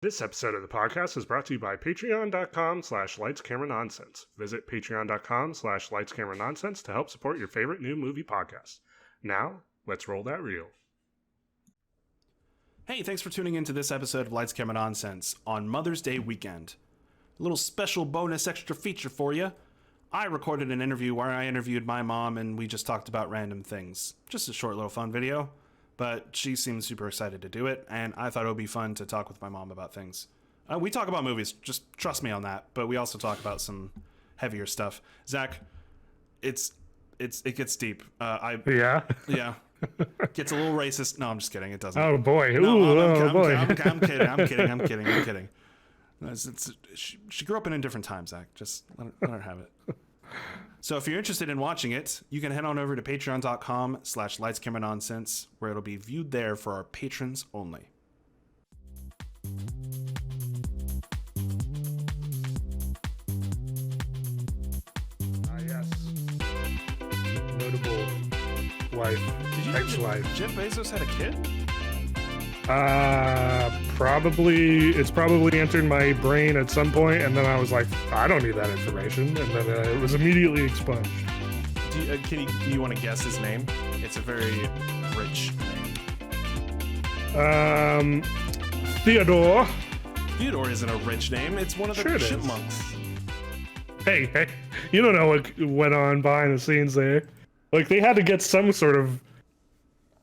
This episode of the podcast is brought to you by patreon.com/lightscameranonsense. Visit patreon.com/lightscameranonsense to help support your favorite new movie podcasts. Now, let's roll that reel. Hey, thanks for tuning in to this episode of Lights Camera Nonsense on Mother's Day weekend. A little special bonus extra feature for you. I recorded an interview where I interviewed my mom and we just talked about random things. Just a short little fun video. But she seemed super excited to do it, and I thought it would be fun to talk with my mom about things. We talk about movies, just trust me on that, but we also talk about some heavier stuff. Zach, it gets deep. Yeah? Yeah. Gets a little racist. No, I'm just kidding. It doesn't. Oh, boy. No, boy. I'm kidding. She grew up in a different time, Zach. Just let her have it. So if you're interested in watching it, you can head on over to patreon.com/lightscameranonsense, where it'll be viewed there for our patrons only. Yes. Notable wife. Ex-wife. Jeff Bezos had a kid? It's probably entered my brain at some point, and then I was like, I don't need that information, and then it was immediately expunged. Do you want to guess his name? It's a very rich name. Theodore. Theodore isn't a rich name. It's one of the chipmunks. Hey, you don't know what went on behind the scenes there. Like, they had to get some sort of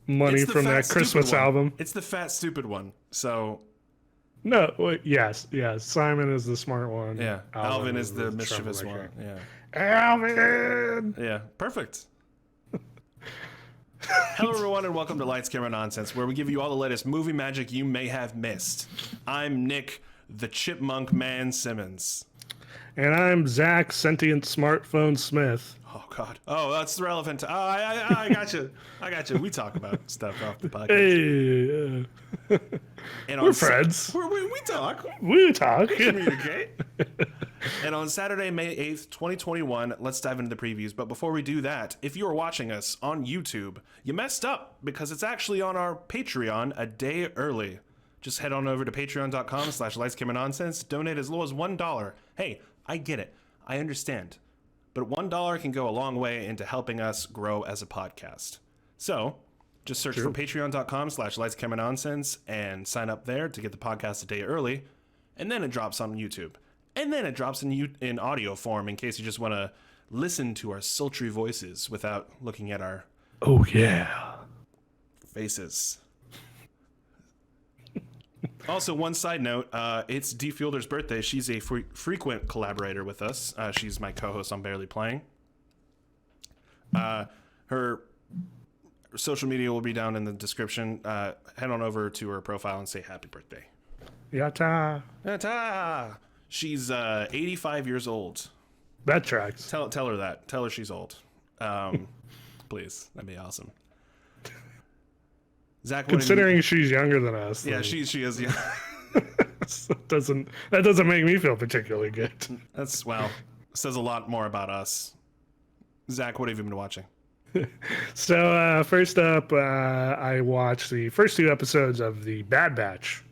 money from that Christmas album. It's the fat, stupid one. So, no, yes. Simon is the smart one. Yeah, Alvin is the mischievous one. Yeah, Alvin. Yeah, perfect. Hello, everyone, and welcome to Lights, Camera, Nonsense, where we give you all the latest movie magic you may have missed. I'm Nick, the Chipmunk Man Simmons. And I'm Zach, Sentient Smartphone Smith. Oh, God. Oh, that's relevant. Oh, I got you. We talk about stuff off the podcast. Hey, and we're friends. We talk. We talk. Communicate. And on Saturday, May 8th, 2021, let's dive into the previews. But before we do that, if you are watching us on YouTube, you messed up because it's actually on our Patreon a day early. Just head on over to patreon.com/lightscameranonsense. Donate as low as $1. Hey, I get it. I understand. But $1 can go a long way into helping us grow as a podcast. So just search for patreon.com/lightscameranonsense and sign up there to get the podcast a day early. And then it drops on YouTube. And then it drops in audio form in case you just want to listen to our sultry voices without looking at our faces. Also, one side note, it's Dee Fielder's birthday. She's a frequent collaborator with us. She's my co-host on Barely Playing. Her social media will be down in the description. Head on over to her profile and say happy birthday. Yatta. Yatta! She's 85 years old. That tracks. Tell her that. Tell her she's old. Please. That'd be awesome. Zach, considering she's younger than us. Yeah, she is young. that doesn't make me feel particularly good. Says a lot more about us. Zach, what have you been watching? So first up, I watched the first 2 episodes of the Bad Batch.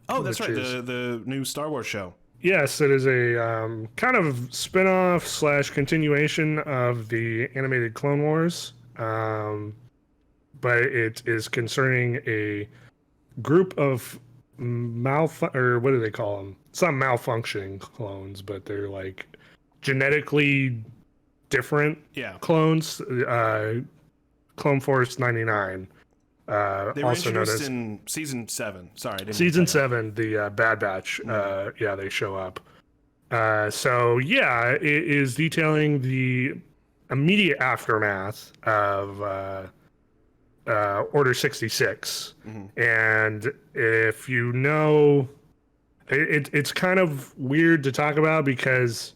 Oh, that's right, the new Star Wars show. Yes, it is a kind of spin-off / continuation of the animated Clone Wars. But it is concerning a group of what do they call them? It's not malfunctioning clones, but they're like genetically different clones. Clone Force 99. They were also introduced in season 7. Sorry, season 7, the Bad Batch. They show up. It is detailing the immediate aftermath of Order 66. Mm-hmm. And if you know, it's kind of weird to talk about because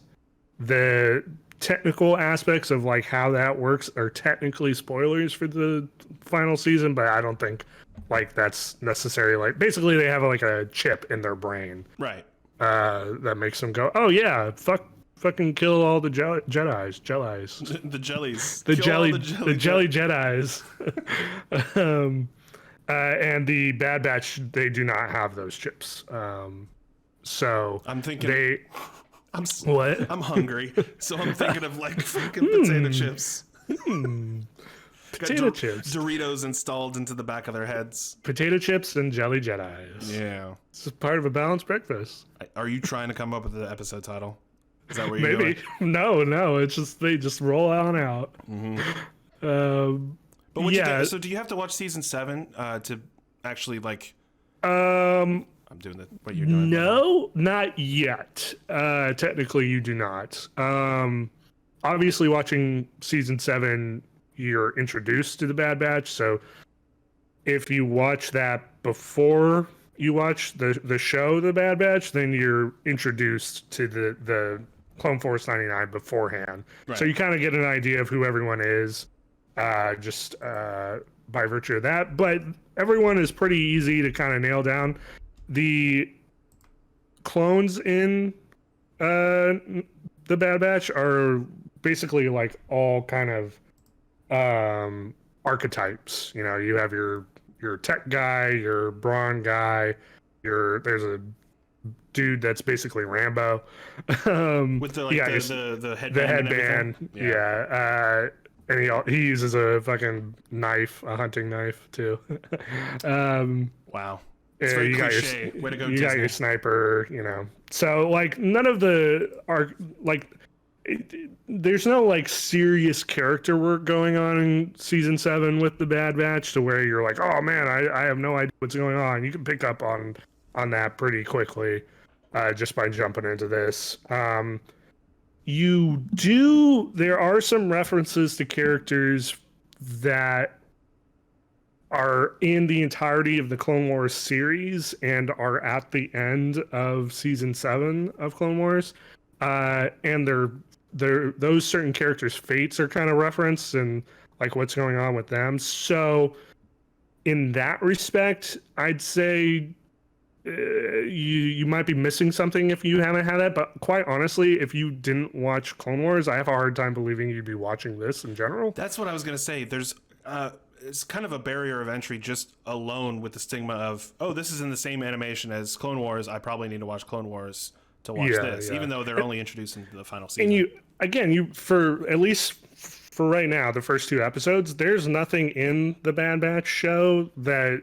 the technical aspects of like how that works are technically spoilers for the final season, but I don't think like that's necessary. Like basically they have like a chip in their brain, right? That makes them go, oh yeah, fucking kill all the Jedis. The jellies. The jelly Jedis. And the Bad Batch, they do not have those chips. So I'm thinking. they What? I'm hungry, so I'm thinking of like fucking potato chips. Potato chips, Doritos installed into the back of their heads. potato chips, and Jelly Jedis. Yeah. It's part of a balanced breakfast. Are you trying to come up with the episode title? Is that where you're Maybe. going? No. It's just they just roll on out. But what yeah. so do you have to watch season 7 to actually like? Um. I'm doing what you're doing. No, not yet. Technically, you do not. Obviously, watching season 7, you're introduced to the Bad Batch. So, if you watch that before you watch the show, The Bad Batch, then you're introduced to the Clone Force 99 beforehand. Right. So you kind of get an idea of who everyone is, just by virtue of that. But everyone is pretty easy to kind of nail down. The clones in the Bad Batch are basically like all kind of archetypes. You know, you have your tech guy, your brawn guy, there's a dude that's basically Rambo. With the the headband. The headband, and yeah. And he uses a fucking knife, a hunting knife too. Wow. It's very cliche. Way to go, You got your sniper, you know. So like none of the there's no like serious character work going on in season 7 with the Bad Batch to where you're like, oh man, I have no idea what's going on. You can pick up on that pretty quickly just by jumping into this. There are some references to characters that are in the entirety of the Clone Wars series and are at the end of season 7 of Clone Wars. And those certain characters' fates are kind of referenced and like what's going on with them. So in that respect, I'd say you might be missing something if you haven't had that. But quite honestly, if you didn't watch Clone Wars, I have a hard time believing you'd be watching this in general. That's what I was going to say. There's it's kind of a barrier of entry just alone with the stigma of, oh, this is in the same animation as Clone Wars. I probably need to watch Clone Wars to watch this, even though they're only introduced into the final season. And for at least for right now, the first 2 episodes, there's nothing in the Bad Batch show that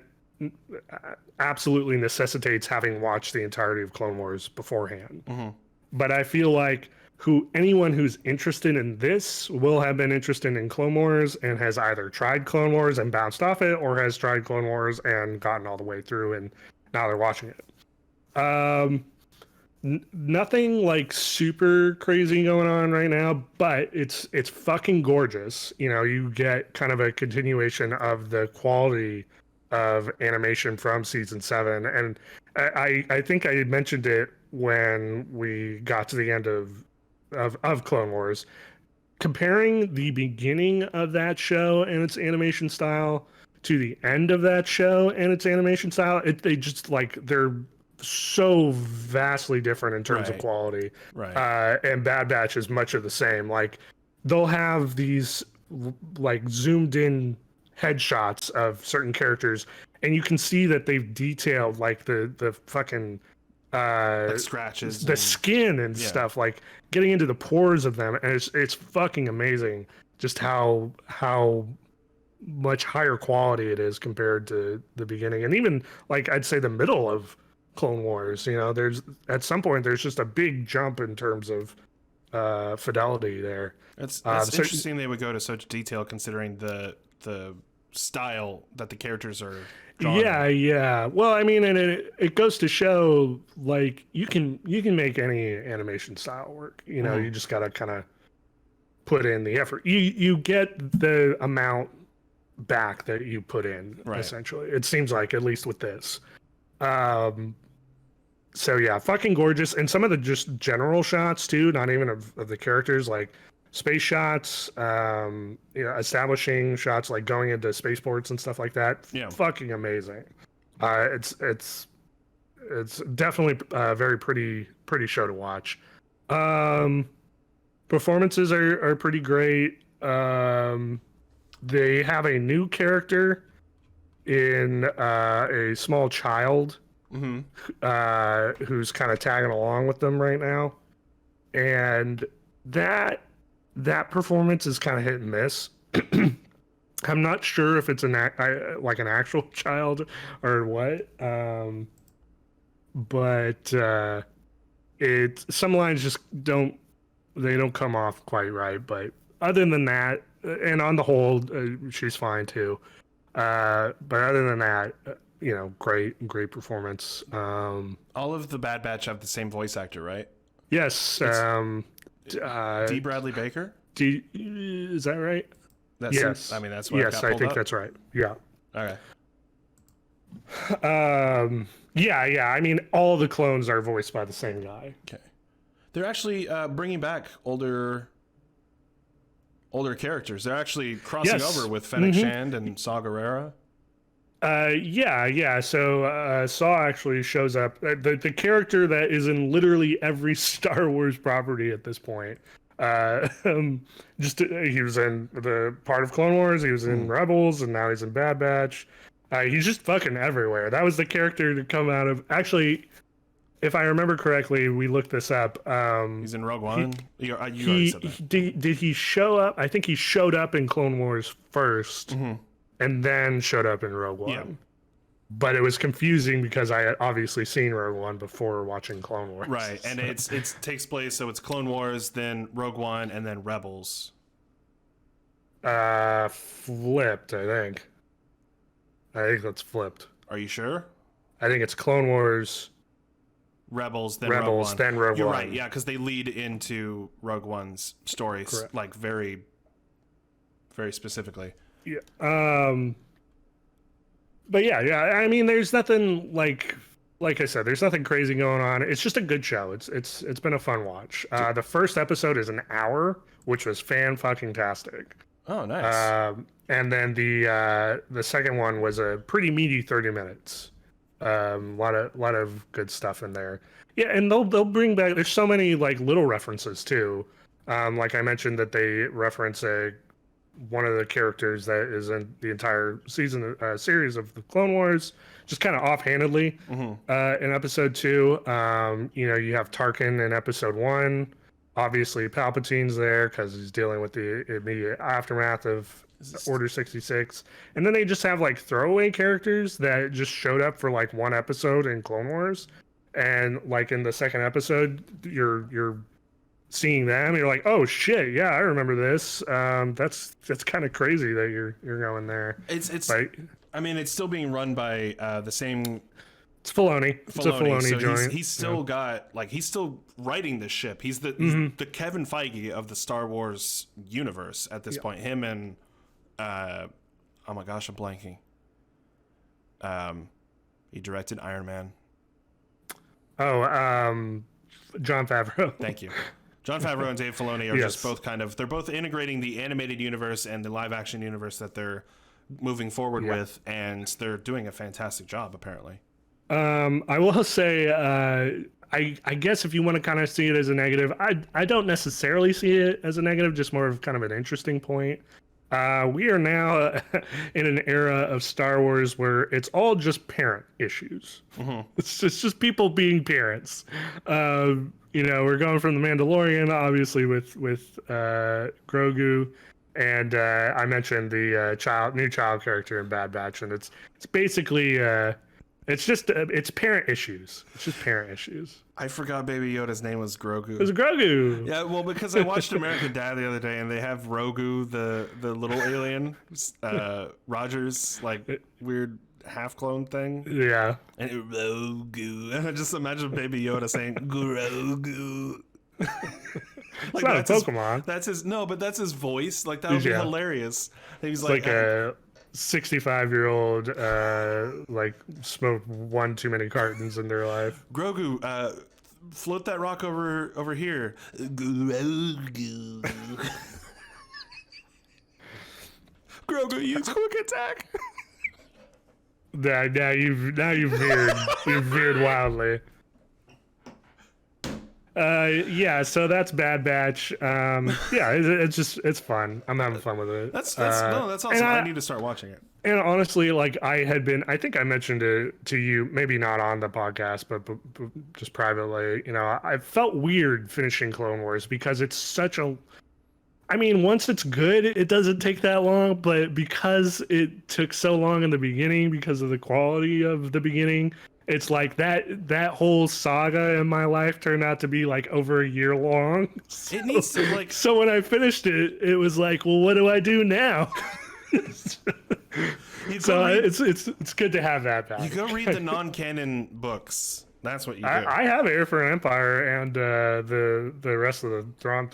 absolutely necessitates having watched the entirety of Clone Wars beforehand. Mm-hmm. But I feel like anyone who's interested in this will have been interested in Clone Wars and has either tried Clone Wars and bounced off it, or has tried Clone Wars and gotten all the way through and now they're watching it. Nothing like super crazy going on right now, but it's fucking gorgeous. You know, you get kind of a continuation of the quality of animation from season 7, and I think I had mentioned it when we got to the end of Clone Wars, comparing the beginning of that show and its animation style to the end of that show and its animation style. They're so vastly different in terms of quality. Right. And Bad Batch is much of the same. Like they'll have these like zoomed in headshots of certain characters, and you can see that they've detailed like the fucking like scratches, the skin and stuff, like getting into the pores of them, and it's fucking amazing just how much higher quality it is compared to the beginning, and even like I'd say the middle of Clone Wars. You know, there's at some point there's just a big jump in terms of fidelity there. It's interesting they would go to such detail considering the style that the characters are drawn. Yeah. Well, I mean, and it goes to show like you can make any animation style work. You know, you just gotta kind of put in the effort. You get the amount back that you put in, essentially. It seems like, at least with this. So yeah, fucking gorgeous. And some of the just general shots too, not even of the characters, like space shots, establishing shots, like going into spaceports and stuff like that. Yeah. Fucking amazing. It's definitely a very pretty show to watch. Performances are pretty great. They have a new character in a small child who's kind of tagging along with them right now, and that performance is kind of hit and miss. I'm not sure if it's like an actual child or what, but some lines just don't come off quite right. But other than that, and on the whole, she's fine too. But other than that, great performance. All of the Bad Batch have the same voice actor, right? Yes. D. Bradley Baker? Is that right? Yes. I mean, that's what I think that's right. Yeah. Okay. Yeah. I mean, all the clones are voiced by the same guy. Okay. They're actually bringing back older characters. They're actually crossing over with Fennec Shand and Saw Gerrera. Yeah. So Saw actually shows up. The character that is in literally every Star Wars property at this point. He was in the part of Clone Wars. He was in Rebels, and now he's in Bad Batch. He's just fucking everywhere. That was the character to come out of. Actually, if I remember correctly, we looked this up. He's in Rogue One. You already said that. Did he show up? I think he showed up in Clone Wars first, and then showed up in Rogue One. Yeah. But it was confusing because I had obviously seen Rogue One before watching Clone Wars. Right, and it takes place, so it's Clone Wars, then Rogue One, and then Rebels. Flipped, I think. I think that's flipped. Are you sure? I think it's Clone Wars, Rebels, then Rogue One. You're right, yeah, because they lead into Rogue One's stories. Correct. Like very, very specifically. Yeah. But yeah. I mean, there's nothing like I said, there's nothing crazy going on. It's just a good show. It's been a fun watch. The first episode is an hour, which was fan-fucking-tastic. Oh, nice. And then the second one was a pretty meaty 30 minutes. A lot of good stuff in there. Yeah, and they'll bring back. There's so many like little references too. Like I mentioned that they reference one of the characters that is in the entire series of the Clone Wars, just kind of offhandedly in episode 2. You have Tarkin in episode 1. Obviously, Palpatine's there because he's dealing with the immediate aftermath of Order 66. And then they just have like throwaway characters that just showed up for like one episode in Clone Wars. And like in the second episode, you're seeing them, you're like, oh shit, yeah, I remember this. That's kind of crazy that you're going there. It's I mean, it's still being run by the same. It's Filoni. It's a Filoni so joint. He's still got like he's still writing the ship. He's the Kevin Feige of the Star Wars universe at this point. Him and oh my gosh, I'm blanking. He directed Iron Man. Oh, Jon Favreau. Thank you. Jon Favreau and Dave Filoni are just both they're both integrating the animated universe and the live action universe that they're moving forward with, and they're doing a fantastic job apparently. I will say, I guess if you want to kind of see it as a negative, I don't necessarily see it as a negative, just more of kind of an interesting point. We are now in an era of Star Wars where it's all just parent issues. It's just people being parents. We're going from the Mandalorian, obviously with Grogu, and I mentioned the new child character in Bad Batch, and it's basically it's parent issues. It's just parent issues. I forgot Baby Yoda's name was Grogu. It was Grogu. Yeah, well, because I watched American Dad the other day, and they have Rogu, the little alien, Rogers, like weird half clone thing. Yeah. And Rogu, and I just imagine Baby Yoda saying Grogu. It's not a Pokemon. That's his voice. Like that would be hilarious. He's like a 65-year-old like smoked one too many cartons in their life. Grogu, float that rock over here. Grogu. Grogu, use quick attack. Now you've veered wildly. Yeah, so that's Bad Batch. Yeah, it's fun. I'm having fun with it. That's And awesome. I need to start watching it. and honestly, like I think I mentioned it to you, maybe not on the podcast, but just privately. You know, I felt weird finishing Clone Wars because it's such a. I mean, once it's good, it doesn't take that long, but because it took so long in the beginning because of the quality of the beginning, it's like that whole saga in my life turned out to be like over a year long. It needs to like. So when I finished it, it was like, well, what do I do now? So it's good to have that back. You go read the non-canon books. That's what you do. I have Heir for an Empire and the rest of the Thrawn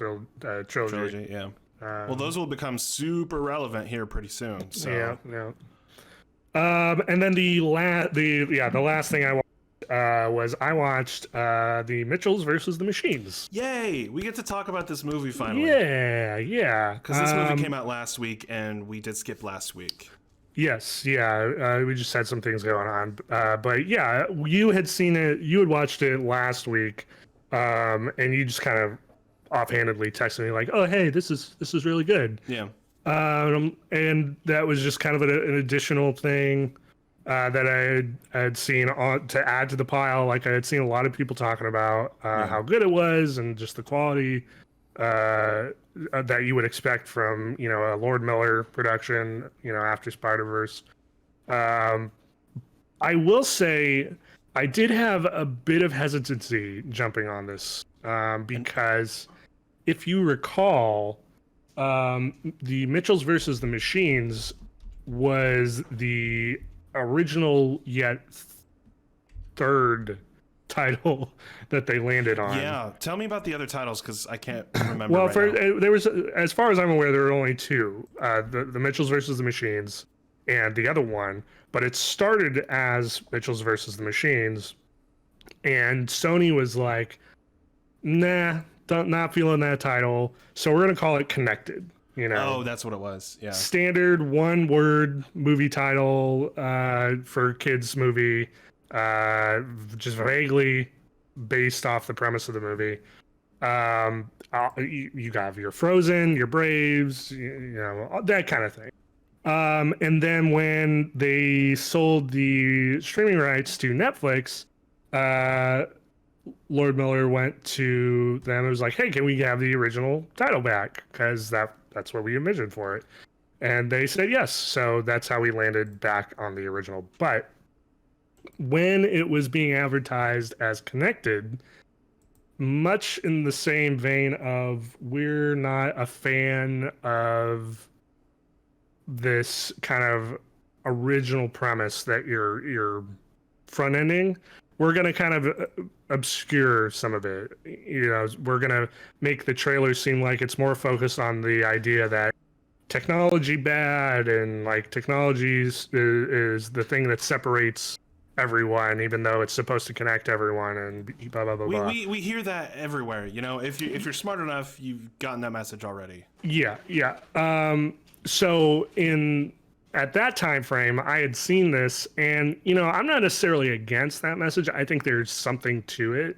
trilogy. Yeah. Well, those will become super relevant here pretty soon. So yeah. And then the last thing I watched I watched the Mitchells versus the Machines. Yay! We get to talk about this movie finally. Yeah. Because this movie came out last week, and we did skip last week. Yes, yeah. We just had some things going on, but yeah, you had seen it. You had watched it last week, and you just kind of offhandedly texted me like, "Oh, hey, this is really good." Yeah. And that was just kind of an additional thing that I had seen to add to the pile. Like I had seen a lot of people talking about how good it was and just the quality that you would expect from a Lord Miller production. After Spider-Verse. I will say I did have a bit of hesitancy jumping on this because if you recall. The Mitchells versus the Machines was the original yet third title that they landed on. Yeah, tell me about the other titles because I can't remember. Well, now. There was, as far as I'm aware, there were only two: the Mitchells versus the Machines, and the other one. But it started as Mitchells versus the Machines, and Sony was like, "Nah, not feeling that title, so we're gonna call it Connected." Oh, that's what it was. Yeah. Standard one-word movie title for kids movie, just vaguely based off the premise of the movie. You got your Frozen, your Braves, that kind of thing. And then when they sold the streaming rights to Netflix, Lord Miller went to them and was like, "Hey, can we have the original title back? Because that's what we envisioned for it." And they said yes. So that's how we landed back on the original. But when it was being advertised as Connected, much in the same vein of we're not a fan of this kind of original premise that you're front ending, we're going to kind of obscure some of it. We're going to make the trailer seem like it's more focused on the idea that technology bad and like technology is the thing that separates everyone, even though it's supposed to connect everyone and blah, blah, blah, blah. We hear that everywhere. If you're smart enough, you've gotten that message already. Yeah. So at that time frame, I had seen this, and I'm not necessarily against that message. I think there's something to it,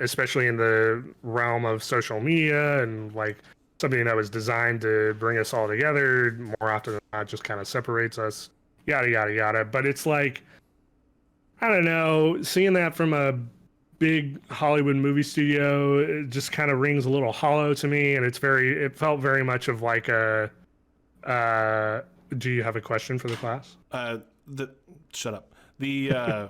especially in the realm of social media and like something that was designed to bring us all together. More often than not, just kind of separates us. Yada yada yada. But it's like, I don't know, seeing that from a big Hollywood movie studio, it just kind of rings a little hollow to me, and it felt very much of like a. Do you have a question for the class? Shut up. The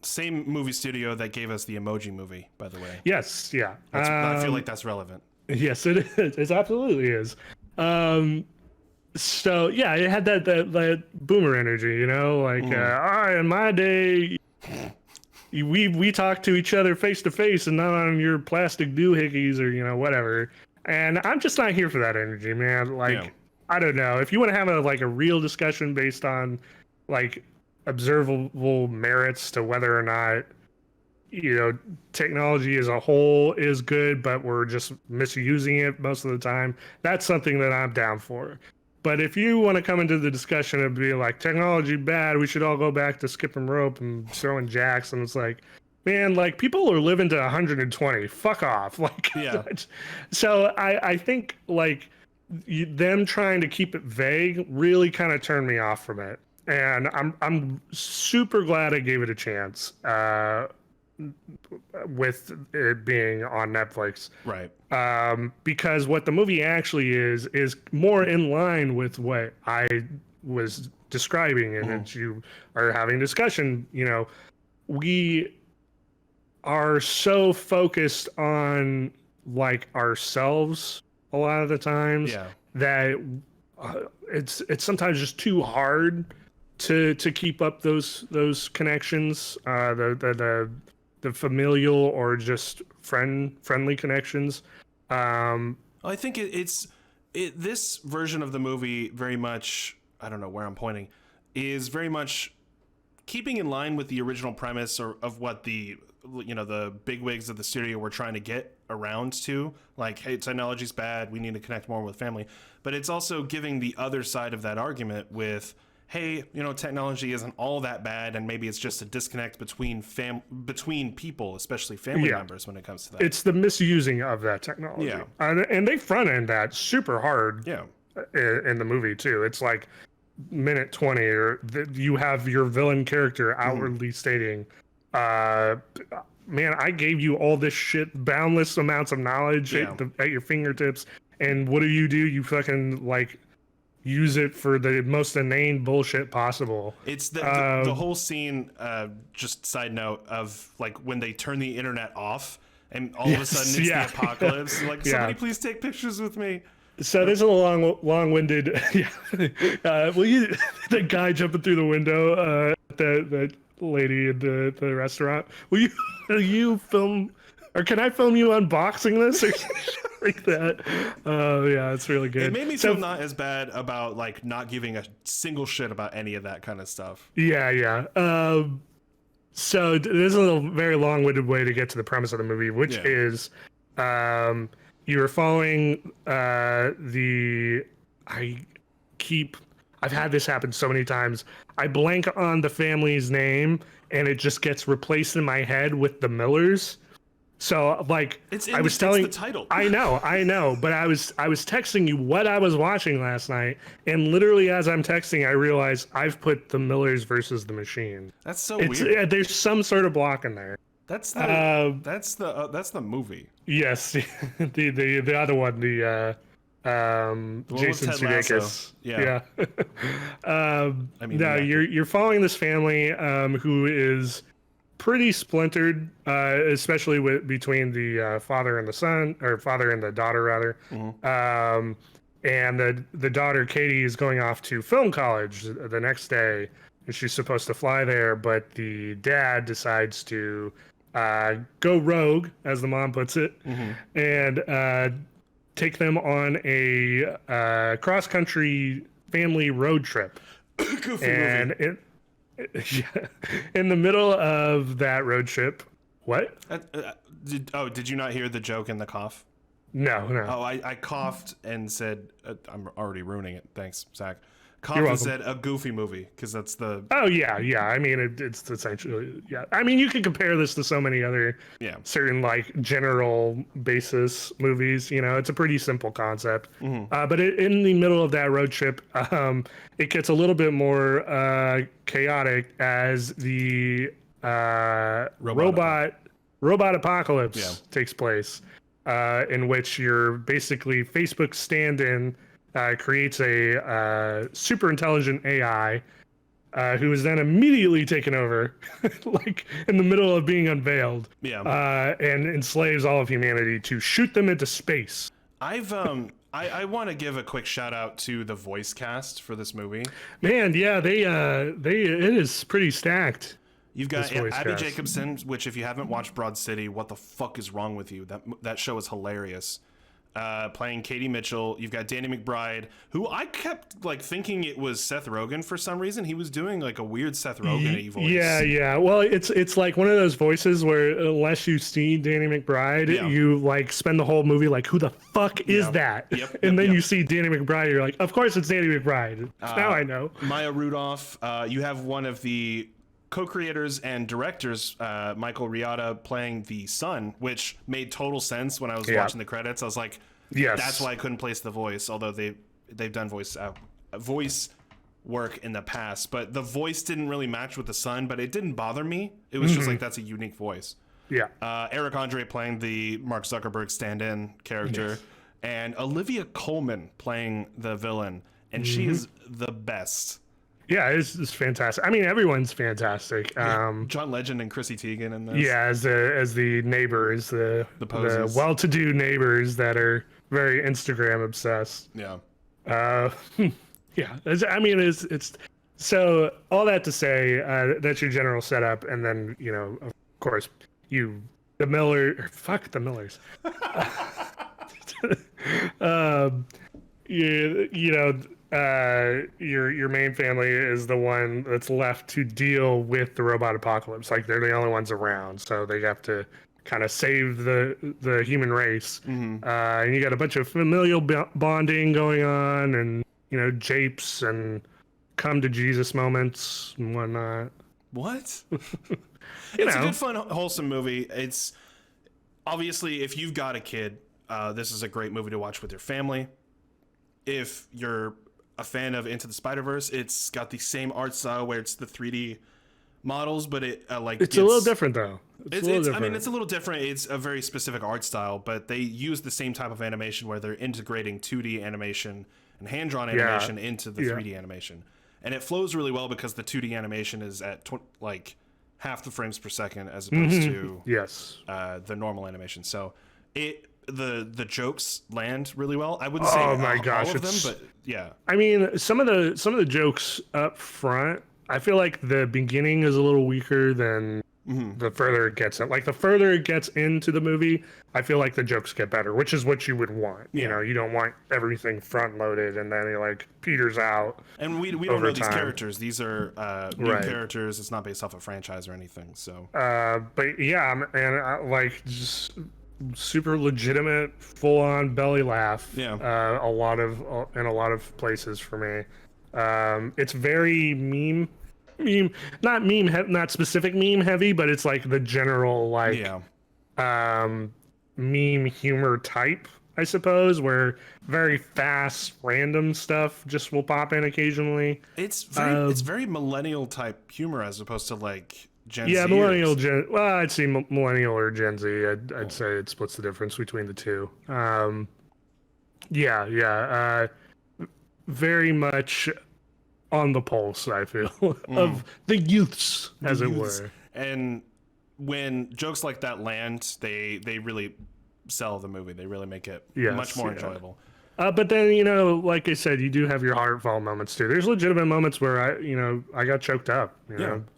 same movie studio that gave us the Emoji Movie, by the way. Yes, yeah. I feel like that's relevant. Yes, it is. It absolutely is. So yeah, it had that boomer energy, like in my day, we talked to each other face to face and not on your plastic doohickeys or whatever. And I'm just not here for that energy, man. Like, I don't know. If you want to have a real discussion based on like observable merits to whether or not technology as a whole is good, but we're just misusing it most of the time, that's something that I'm down for. But if you want to come into the discussion and be like, technology bad, we should all go back to skipping rope and throwing jacks, and it's like, man, like people are living to 120. Fuck off. Like, Yeah. so I think like them trying to keep it vague really kind of turned me off from it. And I'm super glad I gave it a chance. With it being on Netflix. Right. Because what the movie actually is more in line with what I was describing, and as you are having discussion, you know, we are so focused on like ourselves a lot of the times Yeah. that it's sometimes just too hard to keep up those connections, the familial or just friendly connections. I think this version of the movie very much, I don't know where I'm pointing, is very much keeping in line with the original premise or of what the bigwigs of the studio were trying to get around to, like, hey, technology's bad, we need to connect more with family. But it's also giving the other side of that argument with, hey, technology isn't all that bad, and maybe it's just a disconnect between people, especially family members, when it comes to that. It's the misusing of that technology. Yeah. And they front end that super hard. Yeah. In the movie too. It's like minute 20, or you have your villain character outwardly stating, man, I gave you all this shit, boundless amounts of knowledge at your fingertips, and what do? You fucking like use it for the most inane bullshit possible. It's the whole scene, just side note, of like when they turn the internet off and all of a sudden it's the apocalypse. Like, somebody please take pictures with me. So this is a long-winded. The guy jumping through the window, the lady in the restaurant. Will you film, or can I film you unboxing this or like that? Yeah, it's really good. It made me feel not as bad about like not giving a single shit about any of that kind of stuff. Yeah. So this is a very long-winded way to get to the premise of the movie, which is, you were following I've had this happen so many times. I blank on the family's name and it just gets replaced in my head with the Millers. So like it's the title. I know, but I was texting you what I was watching last night, and literally as I'm texting, I realized I've put the Millers versus the Machine. That's so weird. There's some sort of block in there. That's the movie. Yes, the other one, the Jason Sudeikis. Yeah. You're following this family who is pretty splintered, especially between the father and the son, or father and the daughter rather. And the daughter Katie is going off to film college the next day, and she's supposed to fly there, but the dad decides to go rogue, as the mom puts it, and take them on a cross-country family road trip. And in the middle of that road trip, what? Did you not hear the joke in the cough? No. Oh, I coughed and said, I'm already ruining it. Thanks, Zach. Cough and said a Goofy movie, because that's the... Oh, yeah. I mean, it's essentially, yeah. I mean, you can compare this to so many other certain, like, general basis movies. It's a pretty simple concept. But in the middle of that road trip, it gets a little bit more chaotic as the robot apocalypse takes place, in which you're basically Facebook stand-in creates a super intelligent AI who is then immediately taken over, like in the middle of being unveiled, and enslaves all of humanity to shoot them into space. I want to give a quick shout out to the voice cast for this movie. Man, yeah, it is pretty stacked. You've got Abby Jacobson, which if you haven't watched Broad City, what the fuck is wrong with you? That show is hilarious. Playing Katie Mitchell. You've got Danny McBride, who I kept like thinking it was Seth Rogen for some reason. He was doing like a weird Seth Rogen-y voice. Yeah. Well, it's like one of those voices where unless you see Danny McBride, you like spend the whole movie like, who the fuck is that? And then you see Danny McBride, you're like, of course it's Danny McBride. Now I know. Maya Rudolph. You have one of the co-creators and directors, Michael Riata playing the son, which made total sense when I was watching the credits. I was like, yes, that's why I couldn't place the voice, although they've done voice work in the past, but the voice didn't really match with the son, but it didn't bother me. It was just like, that's a unique voice. Yeah. Eric Andre playing the Mark Zuckerberg stand-in character, and Olivia Colman playing the villain, and she is the best. Yeah, it's fantastic. I mean, everyone's fantastic. John Legend and Chrissy Teigen in this. Yeah, as the neighbors, the poses. well-to-do neighbors that are very Instagram obsessed. Yeah. Yeah, it's so all that to say, that's your general setup, and then of course the Millers. Your main family is the one that's left to deal with the robot apocalypse. Like, they're the only ones around, so they have to kind of save the human race. And you got a bunch of familial bonding going on, and japes and come to Jesus moments and whatnot. What? It's a good, fun, wholesome movie. It's obviously, if you've got a kid, this is a great movie to watch with your family. If you're a fan of Into the Spider-Verse, it's got the same art style where it's the 3D models, but it's a little different though. I mean, it's a little different. It's a very specific art style, but they use the same type of animation where they're integrating 2D animation and hand-drawn animation into the 3D animation. And it flows really well because the 2D animation is at half the frames per second as opposed to the normal animation. So the jokes land really well. I wouldn't say all of them, but yeah. I mean, some of the jokes up front, I feel like the beginning is a little weaker than the further it gets in. Like, the further it gets into the movie, I feel like the jokes get better, which is what you would want. You don't want everything front loaded and then it peters out. And we don't know these characters. These are new characters. It's not based off a franchise or anything. So. But yeah, and just super legitimate, full on belly laugh. Yeah. In a lot of places for me. It's very not specific meme heavy, but it's like the general meme humor type, I suppose, where very fast random stuff just will pop in occasionally. It's very millennial type humor as opposed to Gen Z. Yeah, millennial I'd say millennial or Gen Z. I'd say it splits the difference between the two. Very much on the pulse, I feel, of the youths, as it were. And when jokes like that land, they really sell the movie. They really make it much more enjoyable. But then, like I said, you do have your heartfelt moments too. There's legitimate moments where I got choked up.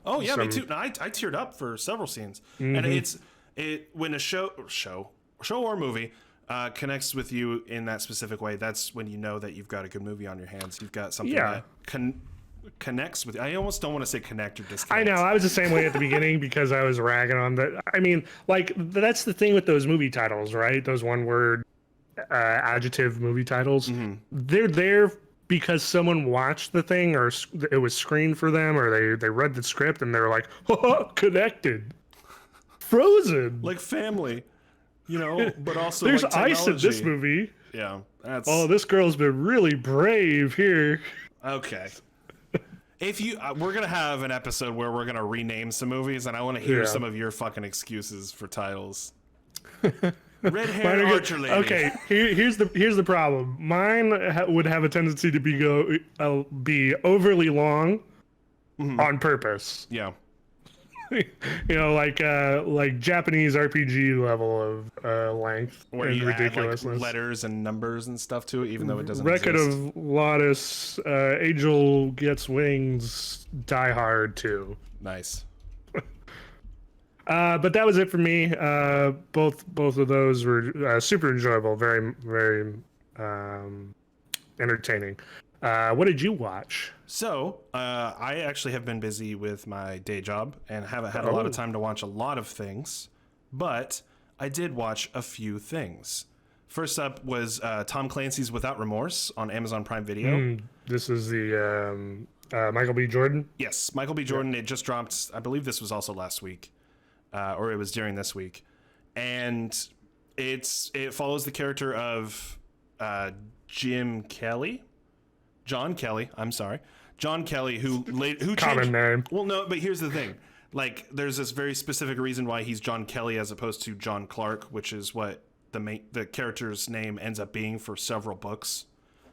Oh yeah, me too. No, I teared up for several scenes, and when a show or movie connects with you in that specific way, that's when you know that you've got a good movie on your hands. You've got something that connects with you. I almost don't want to say connect or disconnect. I know. I was the same way at the beginning because I was ragging on that. I mean, that's the thing with those movie titles, right? Those one-word adjective movie titles. They're there because someone watched the thing or it was screened for them or they read the script and they're like, oh, connected. Frozen. Like family. But also there's ice in this movie. Yeah, this girl's been really brave here. Okay. If we're gonna have an episode where we're gonna rename some movies, and I want to hear some of your fucking excuses for titles. Red hair archer lady. Okay, here's the problem. Mine would have a tendency to be overly long on purpose. Yeah. Like Japanese RPG level of length where and you ridiculousness. Add, letters and numbers and stuff to it, even though it doesn't Record exist. of Lotus, Angel Gets Wings, Die Hard 2. Nice. But that was it for me. Both of those were super enjoyable, very, very entertaining. What did you watch? So, I actually have been busy with my day job and haven't had a lot of time to watch a lot of things, but I did watch a few things. First up was Tom Clancy's Without Remorse on Amazon Prime Video. This is the Michael B. Jordan. Yes, Michael B. Jordan. It just dropped. I believe this was also last week, or it was during this week, and it follows the character of John Kelly. I'm sorry, John Kelly, who Common name. Well, no, but here's the thing. Like, there's this very specific reason why he's John Kelly as opposed to John Clark, which is what the character's name ends up being for several books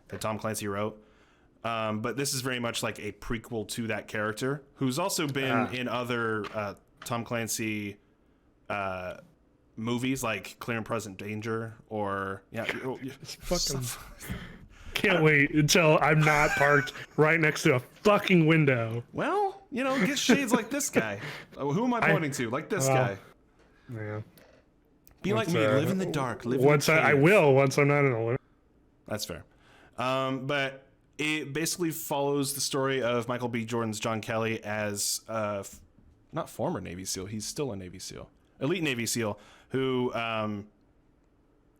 that Tom Clancy wrote. But this is very much like a prequel to that character, who's also been in other Tom Clancy movies like Clear and Present Danger or fucking can't wait until I'm not parked right next to a fucking window. Well, get shades like this guy. Who am I pointing to? Like this guy. Yeah. Be like me, live in the dark. I will once I'm not in a limit. That's fair. But it basically follows the story of Michael B. Jordan's John Kelly as not former Navy SEAL. He's still a Navy SEAL, elite Navy SEAL, who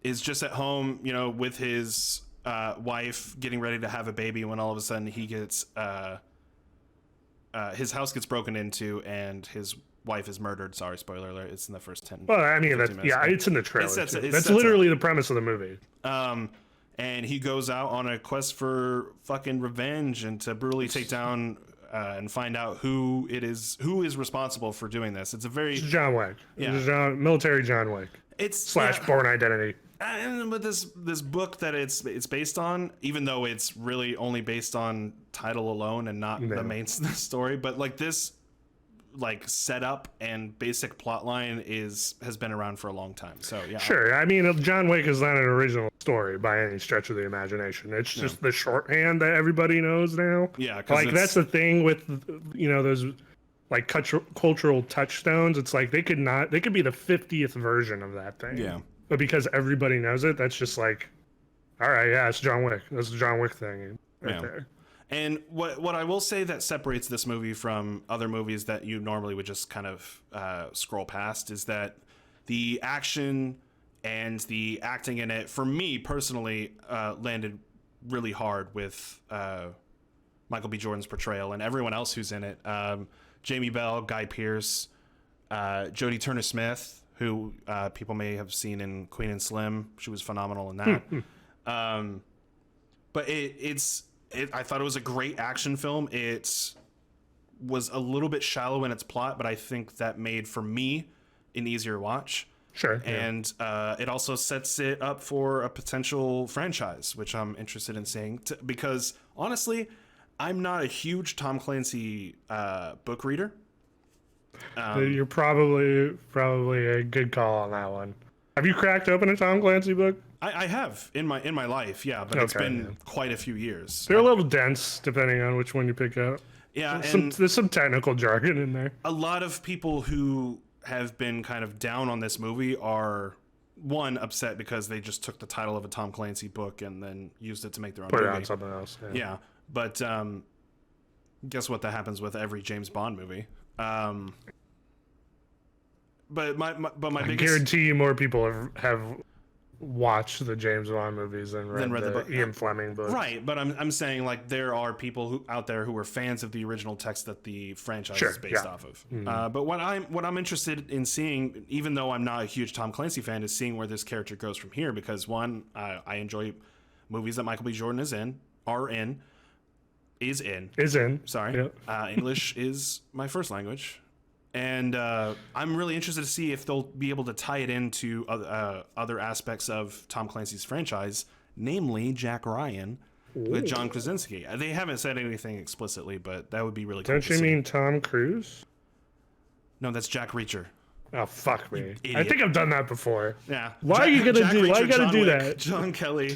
is just at home, with his wife getting ready to have a baby when all of a sudden he gets his house gets broken into and his wife is murdered. Sorry, spoiler alert. It's in the first 10. Well, I mean, it's in the trailer. That's literally the premise of the movie. And he goes out on a quest for fucking revenge and to brutally take down and find out who is responsible for doing this. It's John Wick. Yeah, military John Wick. It's / Born Identity. But this book that it's based on, even though it's really only based on title alone and not the main story, but like this setup and basic plot line has been around for a long time. So yeah. Sure. I mean, John Wick is not an original story by any stretch of the imagination. It's just the shorthand that everybody knows now. Yeah. Like that's the thing with those like cultural touchstones. It's like they could be the 50th version of that thing. Yeah. But because everybody knows it, that's just like, all right, yeah, it's John Wick. That's the John Wick thing right there. And what I will say that separates this movie from other movies that you normally would just kind of scroll past is that the action and the acting in it, for me personally, landed really hard with Michael B. Jordan's portrayal and everyone else who's in it. Jamie Bell, Guy Pearce, Jodie Turner-Smith, who people may have seen in Queen and Slim. She was phenomenal in that. But I thought it was a great action film. It was a little bit shallow in its plot, but I think that made, for me, an easier watch. Sure. And it also sets it up for a potential franchise, which I'm interested in seeing. Because, honestly, I'm not a huge Tom Clancy book reader. You're probably a good call on that one. Have you cracked open a Tom Clancy book? I have in my life, yeah, but it's been quite a few years. They're a little dense depending on which one you pick up. Yeah, there's some technical jargon in there. A lot of people who have been kind of down on this movie are, one, upset because they just took the title of a Tom Clancy book and then used it to make their own movie. Put it on something else. Yeah, but guess what? That happens with every James Bond movie. But my I biggest... guarantee you more people have watched the James Bond movies than read the book. Ian Fleming book. Right, but I'm saying like there are people out there who are fans of the original text that the franchise is based off of. Mm-hmm. But what I'm interested in seeing, even though I'm not a huge Tom Clancy fan, is seeing where this character goes from here. Because one, I enjoy movies that Michael B. Jordan is in. Sorry, yep. English is my first language. And I'm really interested to see if they'll be able to tie it into other aspects of Tom Clancy's franchise, namely Jack Ryan with John Krasinski. They haven't said anything explicitly, but that would be really cool. Don't you mean Tom Cruise? No, that's Jack Reacher. Oh, fuck me. I think I've done that before. Yeah. Why are you going to do that? John Kelly.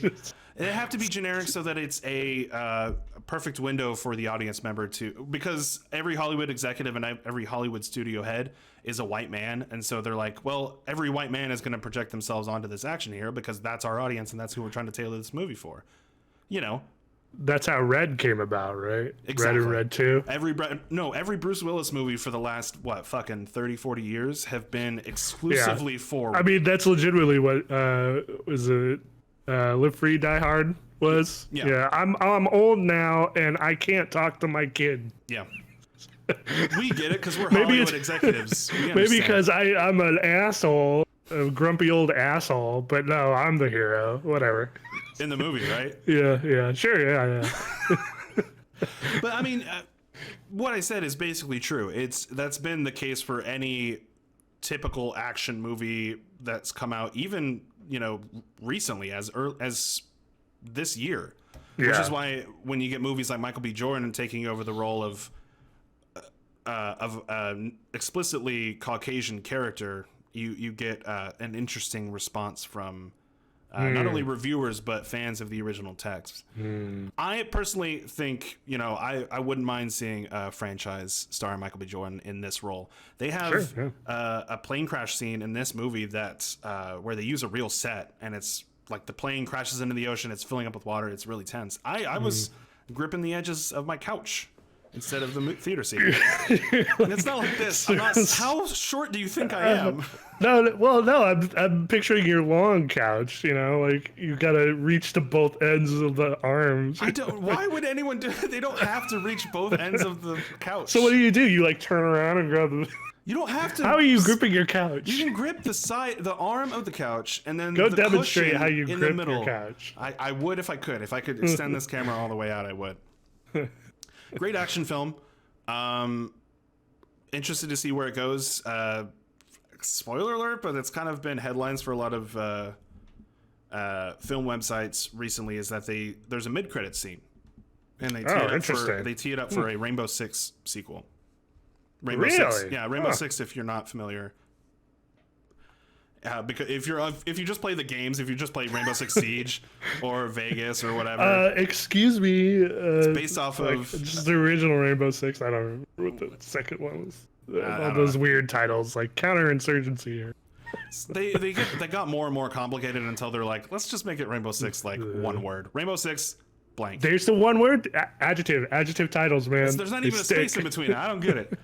It have to be generic so that it's a perfect window for the audience member to, because every Hollywood executive and every Hollywood studio head is a white man, and so they're like, well, every white man is going to project themselves onto this action here because that's our audience and that's who we're trying to tailor this movie for. That's how Red came about, right? Exactly. Red 2. Every Bruce Willis movie for the last, fucking 30, 40 years have been exclusively for... I mean, that's legitimately what, was it Live Free, Die Hard? was. Yeah. I'm old now and I can't talk to my kid. Yeah. We get it because we're Maybe Hollywood it's- executives. We Maybe understand. because I'm an asshole, a grumpy old asshole, but no, I'm the hero. Whatever. In the movie, right? Yeah, sure, yeah. But I mean, what I said is basically true. That's been the case for any typical action movie that's come out, even recently, as this year. Which is why when you get movies like Michael B. Jordan taking over the role of an explicitly Caucasian character, you get an interesting response from not only reviewers but fans of the original text. I personally think I wouldn't mind seeing a franchise starring Michael B. Jordan in this role. They have a plane crash scene in this movie that's where they use a real set, and it's like the plane crashes into the ocean. It's filling up with water. It's really tense. I was gripping the edges of my couch instead of the theater seat. And it's not like this. How short do you think I am? No, I'm picturing your long couch, like you gotta reach to both ends of the arms. Why would anyone do that? They don't have to reach both ends of the couch. So what do? You like turn around and grab the... You don't have to. How are you gripping your couch? You can grip the arm of the couch, and then Go the demonstrate how you in grip the middle. your couch. I would if I could. If I could extend this camera all the way out, I would. Great action film. Interested to see where it goes. Spoiler alert, but it's kind of been headlines for a lot of film websites recently. Is that there's a mid-credit scene, and they tee it up for a Rainbow Six sequel. Rainbow Six, yeah, Rainbow Six. If you're not familiar, because if you just play the games, if you just play Rainbow Six Siege or Vegas or whatever, excuse me, it's based off of just the original Rainbow Six. I don't remember what the second one was. All those weird titles like counterinsurgency here. They got more and more complicated until they're like, let's just make it Rainbow Six, like one word. Rainbow Six blank. There's the one word adjective titles, man. There's not even a space in between. I don't get it.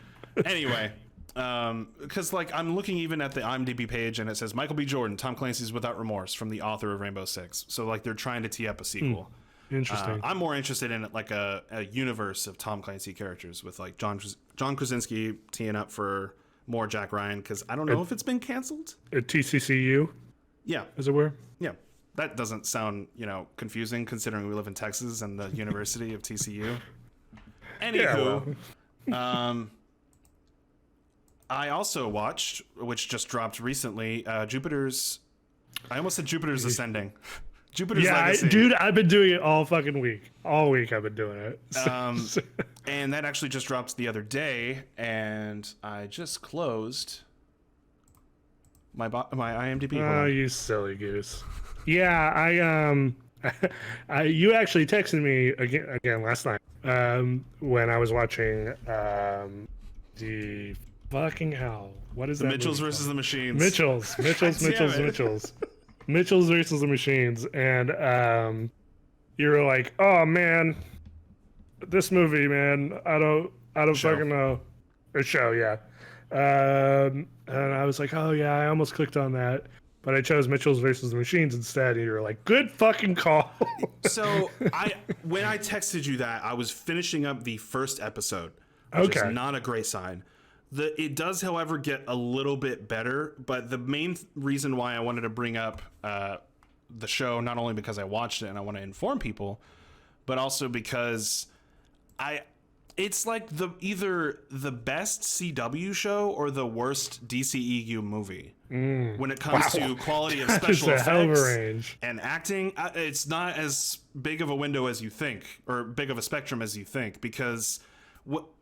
Anyway, because I'm looking even at the IMDb page and it says Michael B. Jordan, Tom Clancy's Without Remorse, from the author of Rainbow Six. So like they're trying to tee up a sequel. Interesting. I'm more interested in like a universe of Tom Clancy characters with like John Krasinski teeing up for more Jack Ryan, because I don't know if it's been canceled. A TCCU, yeah, as it were. Yeah, that doesn't sound confusing considering we live in Texas and the University of TCU. Anywho, I also watched, which just dropped recently, Jupiter's. I almost said Jupiter's Ascending. Jupiter's Legacy. Dude, I've been doing it all fucking week. All week I've been doing it. And that actually just dropped the other day, and I just closed my IMDb. Oh, you silly goose. Yeah, you actually texted me again last night when I was watching the fucking hell. What is that? Mitchells versus the Machines. Mitchells versus the Machines, and you were like, "Oh man, this movie, man, I don't fucking know." A show, yeah. And I was like, "Oh yeah, I almost clicked on that, but I chose Mitchells versus the Machines instead." And you were like, "Good fucking call." So when I texted you that, I was finishing up the first episode, which is not a great sign. It does, however, get a little bit better, but the main reason why I wanted to bring up the show, not only because I watched it and I want to inform people, but also because it's like either the best CW show or the worst DCEU movie when it comes to quality of special effects and acting. It's not as big of a window as you think, or big of a spectrum as you think, because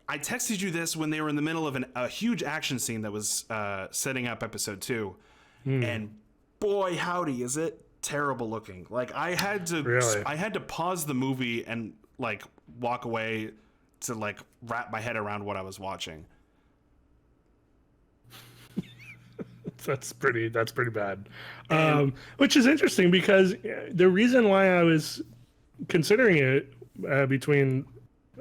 I texted you this when they were in the middle of a huge action scene that was setting up episode 2, and boy howdy is it terrible looking. Like I had to pause the movie and like walk away to like wrap my head around what I was watching. That's pretty bad. Which is interesting because the reason why I was considering it between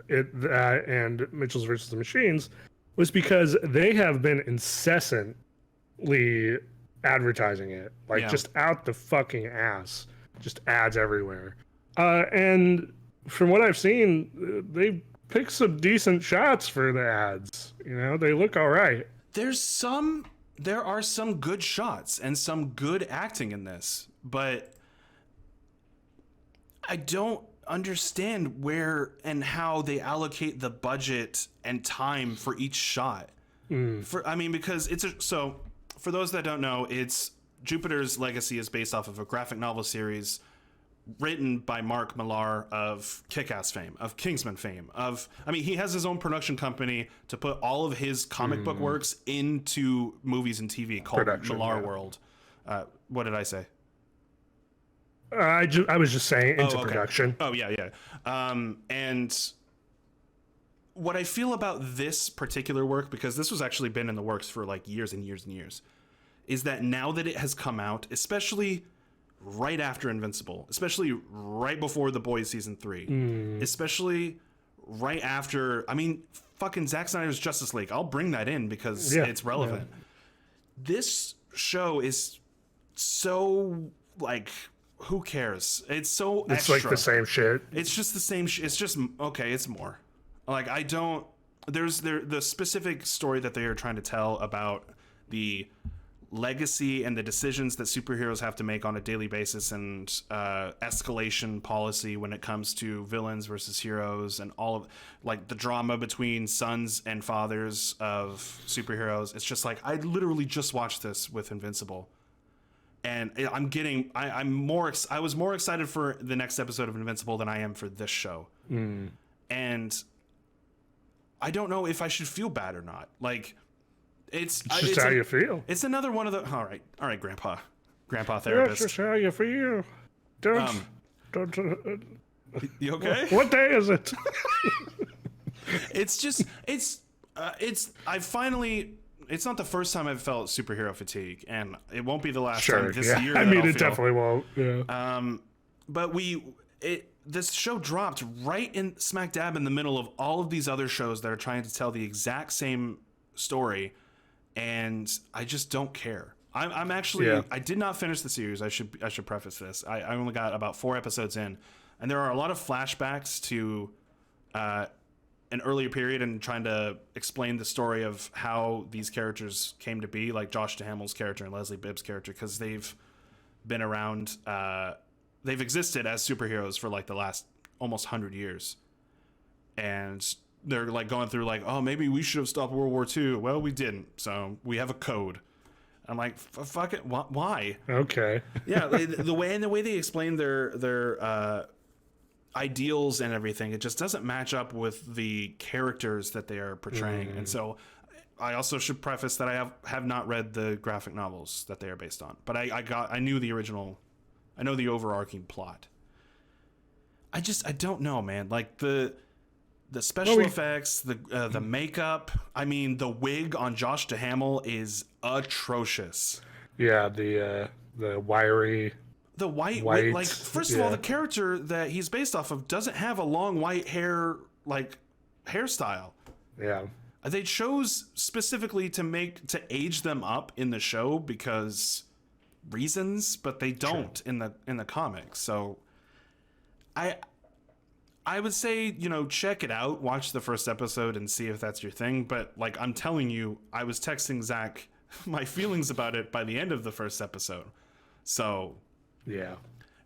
that and Mitchells versus the Machines was because they have been incessantly advertising it, just out the fucking ass, just ads everywhere. And from what I've seen, they picked some decent shots for the ads. You know, they look all right. There are some good shots and some good acting in this, but I don't understand where and how they allocate the budget and time for each shot. Because so for those that don't know, it's Jupiter's Legacy is based off of a graphic novel series written by Mark Millar of Kick-Ass fame, of Kingsman fame, he has his own production company to put all of his comic book works into movies and TV called Millar World. What did I say? I was just saying into production. Oh, yeah. And what I feel about this particular work, because this was actually been in the works for like years and years and years, is that now that it has come out, especially right after Invincible, especially right before The Boys season 3, especially right after, fucking Zack Snyder's Justice League. I'll bring that in because it's relevant. Yeah. This show is so like, who cares? It's so extra. Like the same shit. It's just the same shit. It's just, okay, it's more. Like, there's the specific story that they are trying to tell about the legacy and the decisions that superheroes have to make on a daily basis, and escalation policy when it comes to villains versus heroes, and all of like the drama between sons and fathers of superheroes. It's just like, I literally just watched this with Invincible, and I was more excited for the next episode of Invincible than I am for this show. And I don't know if I should feel bad or not. Like, it's just how you feel. It's another one of the. All right, Grandpa therapist. That's just how you feel. Don't. You okay? What day is it? I finally. It's not the first time I've felt superhero fatigue, and it won't be the last time this year. It definitely won't. Yeah. But this show dropped right in smack dab in the middle of all of these other shows that are trying to tell the exact same story, and I just don't care. I'm actually I did not finish the series. I should preface this. I only got about 4 episodes in, and there are a lot of flashbacks to an earlier period and trying to explain the story of how these characters came to be, like Josh Duhamel's character and Leslie Bibb's character, because they've been around. They've existed as superheroes for like the last almost 100 years. And they're like going through like, oh, maybe we should have stopped World War II. Well, we didn't. So we have a code. I'm like, fuck it. Why? Okay. Yeah. The way they explain their ideals and everything, it just doesn't match up with the characters that they are portraying. And so I also should preface that I have not read the graphic novels that they are based on, but I knew the original. I know the overarching plot. I don't know, man. Like the special effects, the makeup. The wig on Josh Duhamel is atrocious. Yeah, the wiry. The white wig, like, first of all, the character that he's based off of doesn't have a long white hair, like, hairstyle. Yeah. They chose specifically to age them up in the show because reasons, but they don't in the comics. So I would say, check it out, watch the first episode and see if that's your thing. But like, I'm telling you, I was texting Zach my feelings about it by the end of the first episode. So yeah,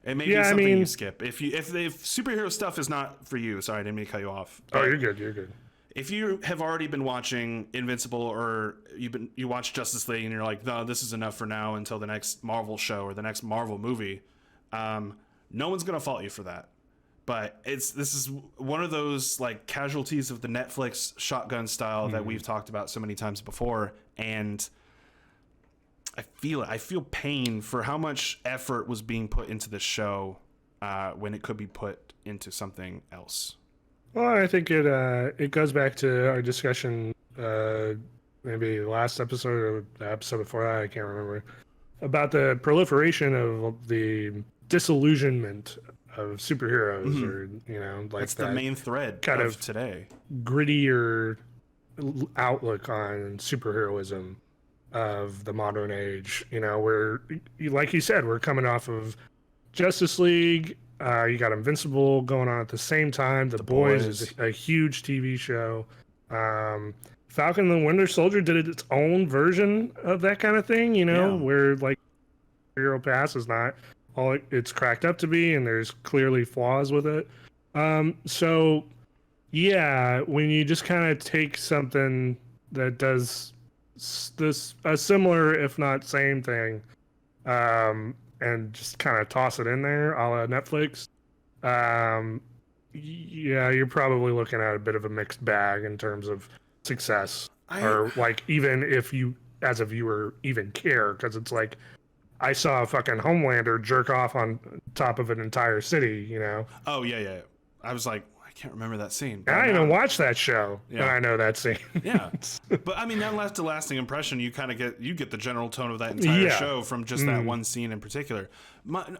it may be something you skip if superhero stuff is not for you. Sorry, I didn't mean to cut you off. Oh, you're good. If you have already been watching Invincible, or you watch Justice League and you're like, no, this is enough for now until the next Marvel show or the next Marvel movie, no one's gonna fault you for that. But this is one of those like casualties of the Netflix shotgun style that we've talked about so many times before, and I feel pain for how much effort was being put into this show when it could be put into something else. Well, I think it goes back to our discussion, maybe last episode or the episode before that, I can't remember, about the proliferation of the disillusionment of superheroes, or like that's the main thread kind of today. Grittier outlook on superheroism of the modern age. Where, like you said, we're coming off of Justice League You got Invincible going on at the same time. The Boys is a huge TV show. Falcon and the Winter Soldier did its own version of that kind of thing, you know, where like Hero Pass is not all it's cracked up to be, and there's clearly flaws with it. So yeah, when you just kind of take something that does this a similar, if not same thing, and just kind of toss it in there, a la Netflix, yeah, you're probably looking at a bit of a mixed bag in terms of success, or like even if you, as a viewer, even care, because it's like I saw a fucking Homelander jerk off on top of an entire city, you know? Oh yeah. I was like, I can't remember that scene. And I didn't even watch that show, and I know that scene. Yeah, but I mean, that left a lasting impression. You kind of get the general tone of that entire show from just that one scene in particular.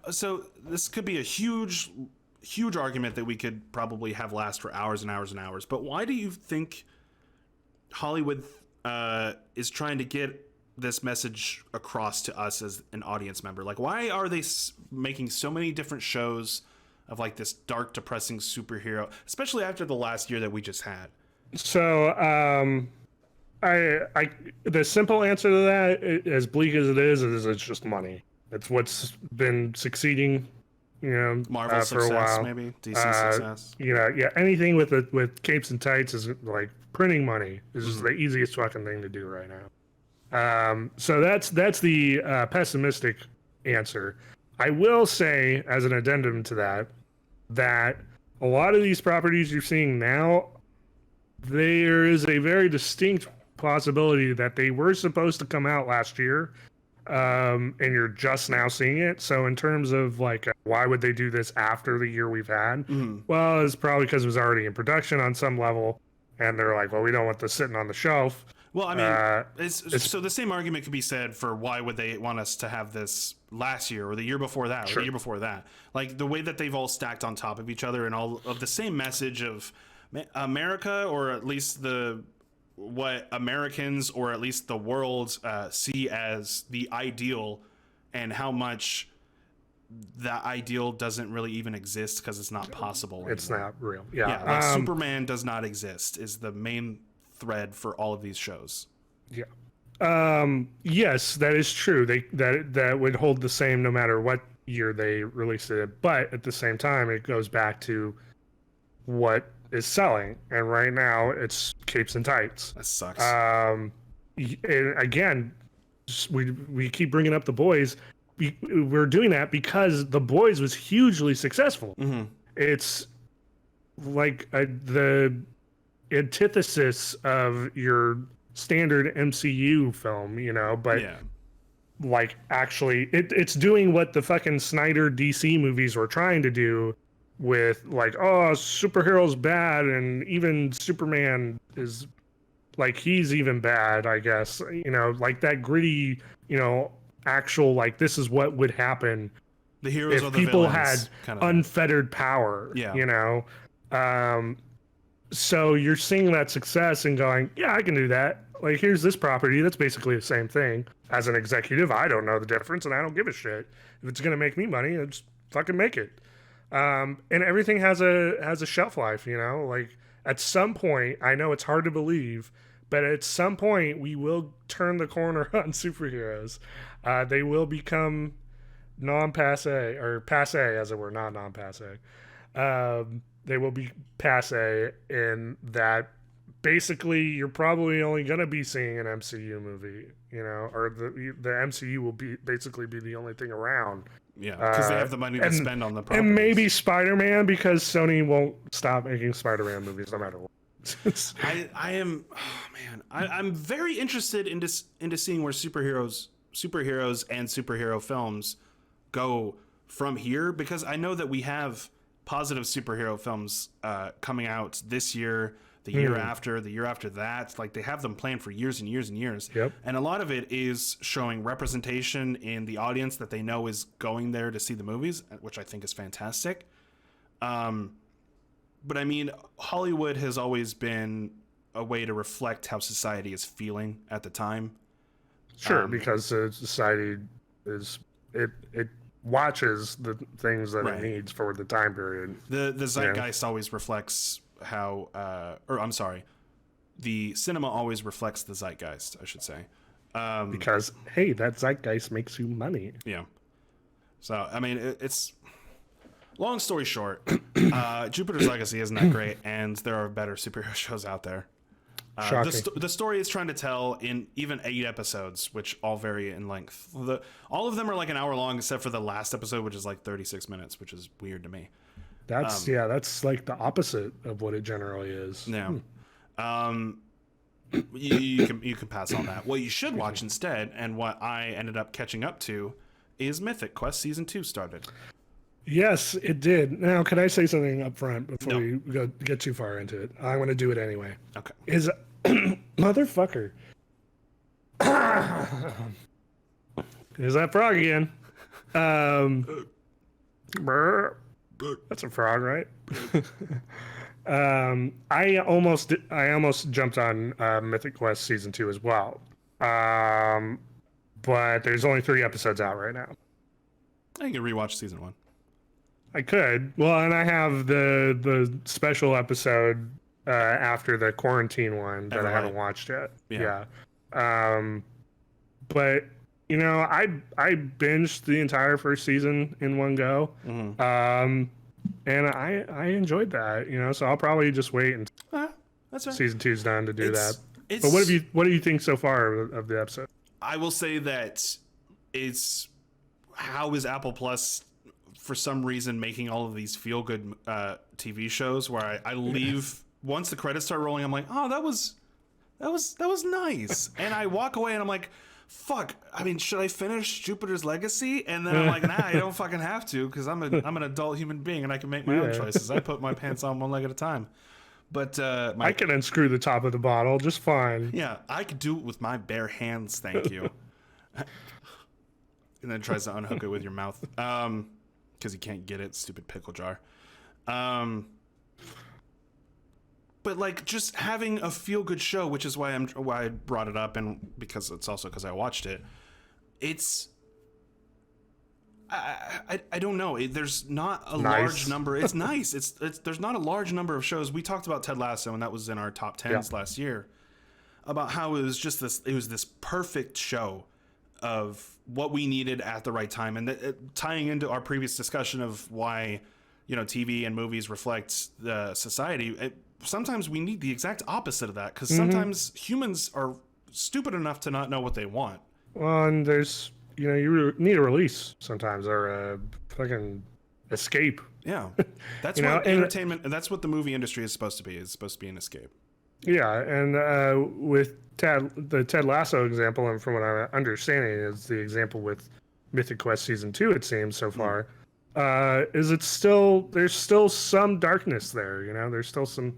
So this could be a huge argument that we could probably have last for hours and hours and hours. But why do you think Hollywood is trying to get this message across to us as an audience member? Like, why are they making so many different shows of like this dark, depressing superhero, especially after the last year that we just had? So, I the simple answer to that, as bleak as it is it's just money. It's what's been succeeding, you know, Marvel for success, a while. maybe DC success. You know, yeah, anything with capes and tights is like printing money. Is just the easiest fucking thing to do right now. So that's the pessimistic answer. I will say, as an addendum to that a lot of these properties you're seeing now, there is a very distinct possibility that they were supposed to come out last year, and you're just now seeing it. So in terms of like, why would they do this after the year we've had? Well, it's probably because it was already in production on some level, and they're like, well, we don't want this sitting on the shelf. Well, I mean, so the same argument could be said for why would they want us to have this last year or the year before that or the year before that. Like the way that they've all stacked on top of each other and all of the same message of America, or at least what Americans or at least the world see as the ideal, and how much that ideal doesn't really even exist because it's not possible anymore. It's not real. Yeah. Like Superman does not exist is the main thread for all of these shows. Yeah. Yes, that is true. That would hold the same no matter what year they released it. But at the same time, it goes back to what is selling, and right now it's capes and tights. That sucks. And again, we keep bringing up The Boys. We're doing that because The Boys was hugely successful. It's like the antithesis of your standard MCU film, you know, but like actually it's doing what the fucking Snyder DC movies were trying to do with like, oh, superheroes bad, and even Superman is like, he's even bad, I guess, you know, like that gritty, you know, actual like, this is what would happen the heroes if or the people villains, had kind of unfettered power, you know. So you're seeing that success and going, yeah, I can do that. Like, here's this property that's basically the same thing. As an executive, I don't know the difference, and I don't give a shit. If it's gonna make me money, I'll just fucking make it. And everything has a shelf life, you know. Like, at some point, I know it's hard to believe, but at some point we will turn the corner on superheroes. They will become non-passe, or passe as it were, not non-passe. They will be passe in that basically you're probably only going to be seeing an MCU movie, you know, or the MCU will basically be the only thing around. Yeah, because they have the money to spend on the properties. And maybe Spider-Man, because Sony won't stop making Spider-Man movies no matter what. I'm very interested into seeing where superheroes and superhero films go from here, because I know that we have positive superhero films coming out this year, the year after, the year after that. Like, they have them planned for years and years and years. Yep. And a lot of it is showing representation in the audience that they know is going there to see the movies, which I think is fantastic. But I mean, Hollywood has always been a way to reflect how society is feeling at the time. Sure, because society is it watches the things that Right. it needs for the time period. The zeitgeist always reflects how, or I'm sorry, the cinema always reflects the zeitgeist, I should say. Because hey, that zeitgeist makes you money. Yeah. So I mean, it's long story short. Jupiter's Legacy isn't that great, and there are better superhero shows out there. Shocking. The story is trying to tell in even 8 episodes, which all vary in length. All of them are like an hour long, except for the last episode, which is like 36 minutes, which is weird to me. That's that's like the opposite of what it generally is. Yeah. You can pass on that. What you should watch instead, and what I ended up catching up to, is Mythic Quest Season 2 started. Yes, it did. Now, can I say something up front before No. we get too far into it? I'm going to do it anyway. Okay. Is motherfucker. Is that frog again? Brr. That's a frog, right? I almost jumped on Mythic Quest Season 2 as well. But there's only 3 episodes out right now. I can rewatch Season 1. I could. Well, and I have the special episode after the quarantine one that I haven't watched yet. Yeah. But you know, I binged the entire first season in one go. And I enjoyed that, you know, so I'll probably just wait until That's right. Season 2's done to do that. It's, But what do you think so far of the episode? I will say that it's how is Apple Plus for some reason making all of these feel good TV shows where I leave once the credits start rolling, I'm like, oh, that was nice, and I walk away and I'm like, fuck, I mean, should I finish Jupiter's Legacy? And then I'm like, nah, I don't fucking have to, because I'm an adult human being and I can make my own choices. I put my pants on one leg at a time. But I can unscrew the top of the bottle just fine. Yeah, I could do it with my bare hands, thank you. And then tries to unhook it with your mouth, because you can't get it, stupid pickle jar. But like, just having a feel-good show, which is why I brought it up, and because it's also because I watched it. It's I don't know. There's not a large number. It's nice. It's there's not a large number of shows. We talked about Ted Lasso, and that was in our top 10s last year, about how it was just this. It was this perfect show of what we needed at the right time, and tying into our previous discussion of why, you know, TV and movies reflect the society. Sometimes we need the exact opposite of that, because sometimes humans are stupid enough to not know what they want. Well, and there's, you know, you need a release sometimes, or a fucking escape. Yeah, that's what entertainment, and that's what the movie industry is supposed to be. It's supposed to be an escape. Yeah, and with the Ted Lasso example, and from what I'm understanding, is the example with Mythic Quest Season 2, it seems so far, is there's still some darkness there, you know? There's still some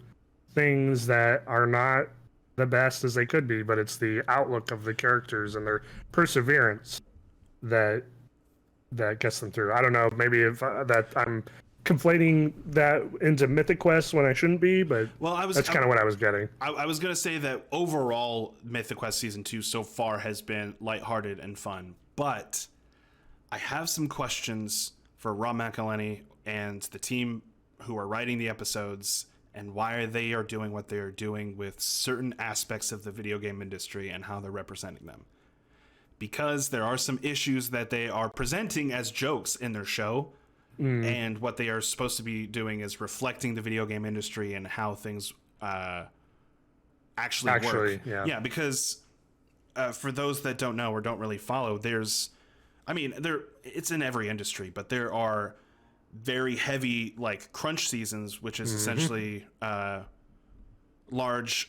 things that are not the best as they could be, but it's the outlook of the characters and their perseverance that gets them through. I don't know, maybe if that I'm conflating that into Mythic Quest when I shouldn't be, but that's kind of what I was getting. I was going to say that overall Mythic Quest Season 2 so far has been lighthearted and fun, but I have some questions for Rob McElhenney and the team who are writing the episodes, and why they are doing what they are doing with certain aspects of the video game industry and how they're representing them. Because there are some issues that they are presenting as jokes in their show, and what they are supposed to be doing is reflecting the video game industry and how things actually work. Yeah, because for those that don't know or don't really follow, it's in every industry, but there are very heavy, like, crunch seasons, which is essentially large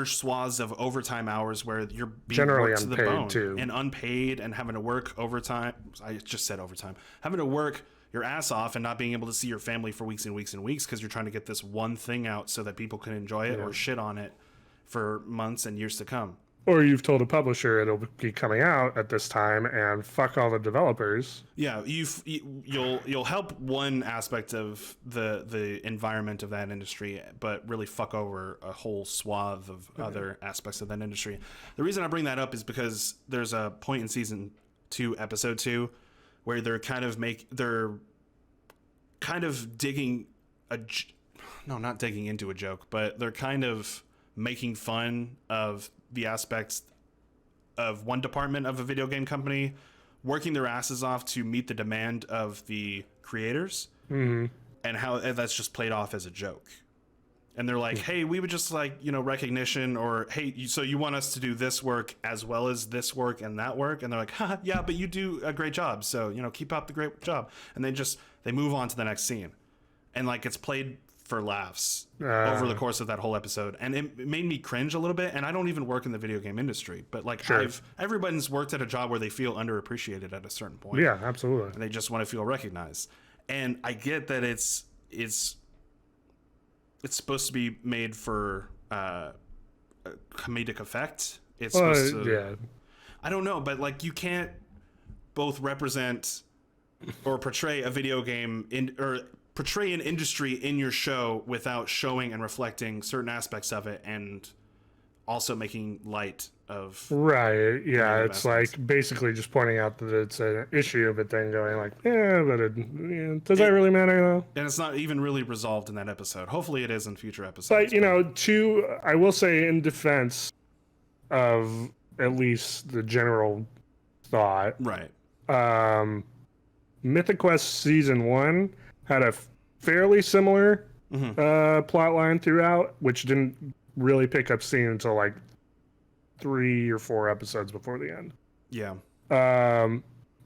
swaths of overtime hours where you're being generally worked to the bone too. And unpaid, and having to work overtime. I just said overtime. Having to work your ass off and not being able to see your family for weeks and weeks and weeks because you're trying to get this one thing out so that people can enjoy it or shit on it for months and years to come. Or you've told a publisher it'll be coming out at this time, and fuck all the developers. Yeah, you'll help one aspect of the environment of that industry, but really fuck over a whole swath of other aspects of that industry. The reason I bring that up is because there's a point in Season 2, Episode 2, where they're kind of digging not digging into a joke, but they're kind of making fun of the aspects of one department of a video game company working their asses off to meet the demand of the creators, and how that's just played off as a joke. And they're like, hey, we would just like, recognition, or hey, so you want us to do this work as well as this work and that work? And they're like, yeah, but you do a great job. So, keep up the great job. And they move on to the next scene. And like, it's played for laughs over the course of that whole episode. And it made me cringe a little bit. And I don't even work in the video game industry, but like everyone's worked at a job where they feel underappreciated at a certain point. Yeah, absolutely. And they just want to feel recognized. And I get that it's supposed to be made for a comedic effect. It's supposed to, yeah. I don't know, but like, you can't both represent or portray a video game or portray an industry in your show without showing and reflecting certain aspects of it, and also making light of right. Yeah, it's aspects. Like basically just pointing out that it's an issue, but then going like, does that really matter though? And it's not even really resolved in that episode. Hopefully it is in future episodes. But I will say in defense of at least the general thought, right? Mythic Quest Season 1 had a fairly similar plot line throughout, which didn't really pick up steam until like 3 or 4 episodes before the end. Yeah.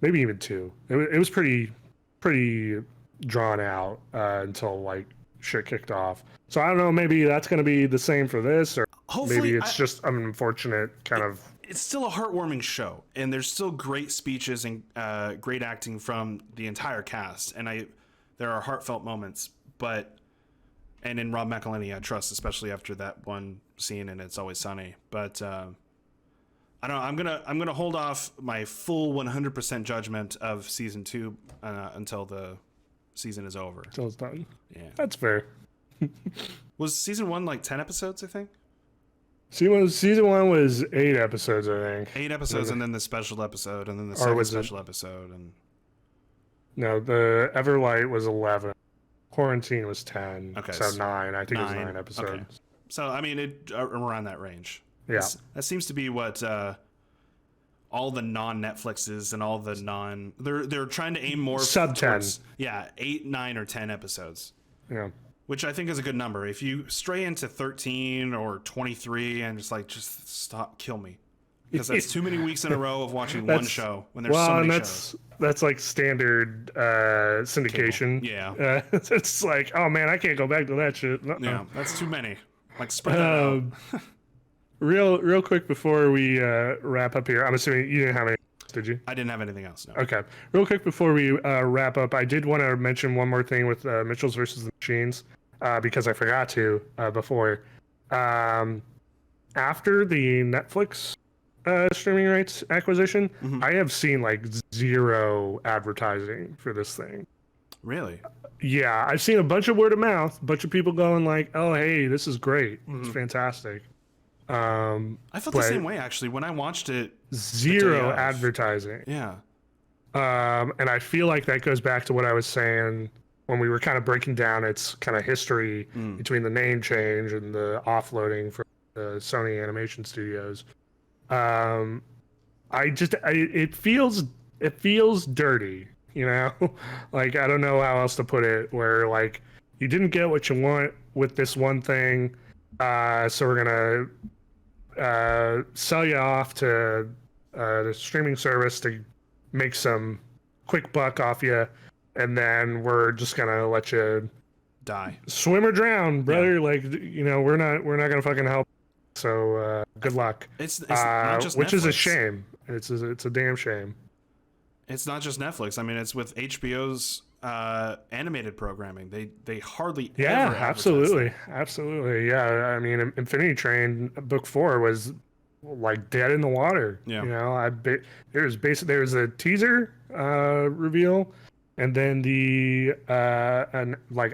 Maybe even 2. It was pretty drawn out until like shit kicked off. So I don't know, maybe that's going to be the same for this, or hopefully maybe it's just an unfortunate kind of... It's still a heartwarming show, and there's still great speeches and great acting from the entire cast, and there are heartfelt moments, and in Rob McElhenney I trust, especially after that one scene in It's Always Sunny. But I don't know, I'm gonna hold off my full 100% judgment of season 2 until the season is over. Until it's done. Yeah, that's fair. Was season 1 like 10 episodes, I think? Season 1 was 8 episodes, I think. 8 episodes, and then the special episode, and then the second special episode, and... No, the Everlight was 11. Quarantine was 10. Okay, so 9. I think it was 9 episodes. Okay. So, I mean, around that range. Yeah. That seems to be what all the non-Netflixes and all the they're trying to aim more... Sub-10. Yeah, 8, 9, or 10 episodes. Yeah. Which I think is a good number. If you stray into 13 or 23 and just stop, kill me. Because that's too many weeks in a row of watching one show when there's so many shows. That's like standard syndication. Cable. Yeah. It's like, oh man, I can't go back to that shit. Yeah, that's too many. Like, spread that out. Real quick before we wrap up here, I'm assuming you didn't have any, did you? I didn't have anything else, no. Okay. Real quick before we wrap up, I did want to mention one more thing with Mitchell's versus the Machines, because I forgot to before. After the Netflix streaming rights acquisition, I have seen like 0 advertising for this thing. Really? Yeah, I've seen a bunch of word of mouth, a bunch of people going like, "Oh, hey, this is great. It's fantastic." I felt the same way actually when I watched it. 0 advertising. Yeah. And I feel like that goes back to what I was saying when we were kind of breaking down its kind of history between the name change and the offloading from the Sony Animation Studios. It feels dirty, like, I don't know how else to put it, where like you didn't get what you want with this one thing. So we're going to sell you off to the streaming service to make some quick buck off you. And then we're just going to let you die, swim or drown, brother. Yeah. Like, we're not going to fucking help. So good luck. It's not just which Netflix. Is a shame. It's a damn shame. It's not just Netflix. I mean, it's with HBO's animated programming. They hardly ever absolutely. Yeah, I mean, Infinity Train Book 4 was like dead in the water. Yeah. There's a teaser reveal, and then the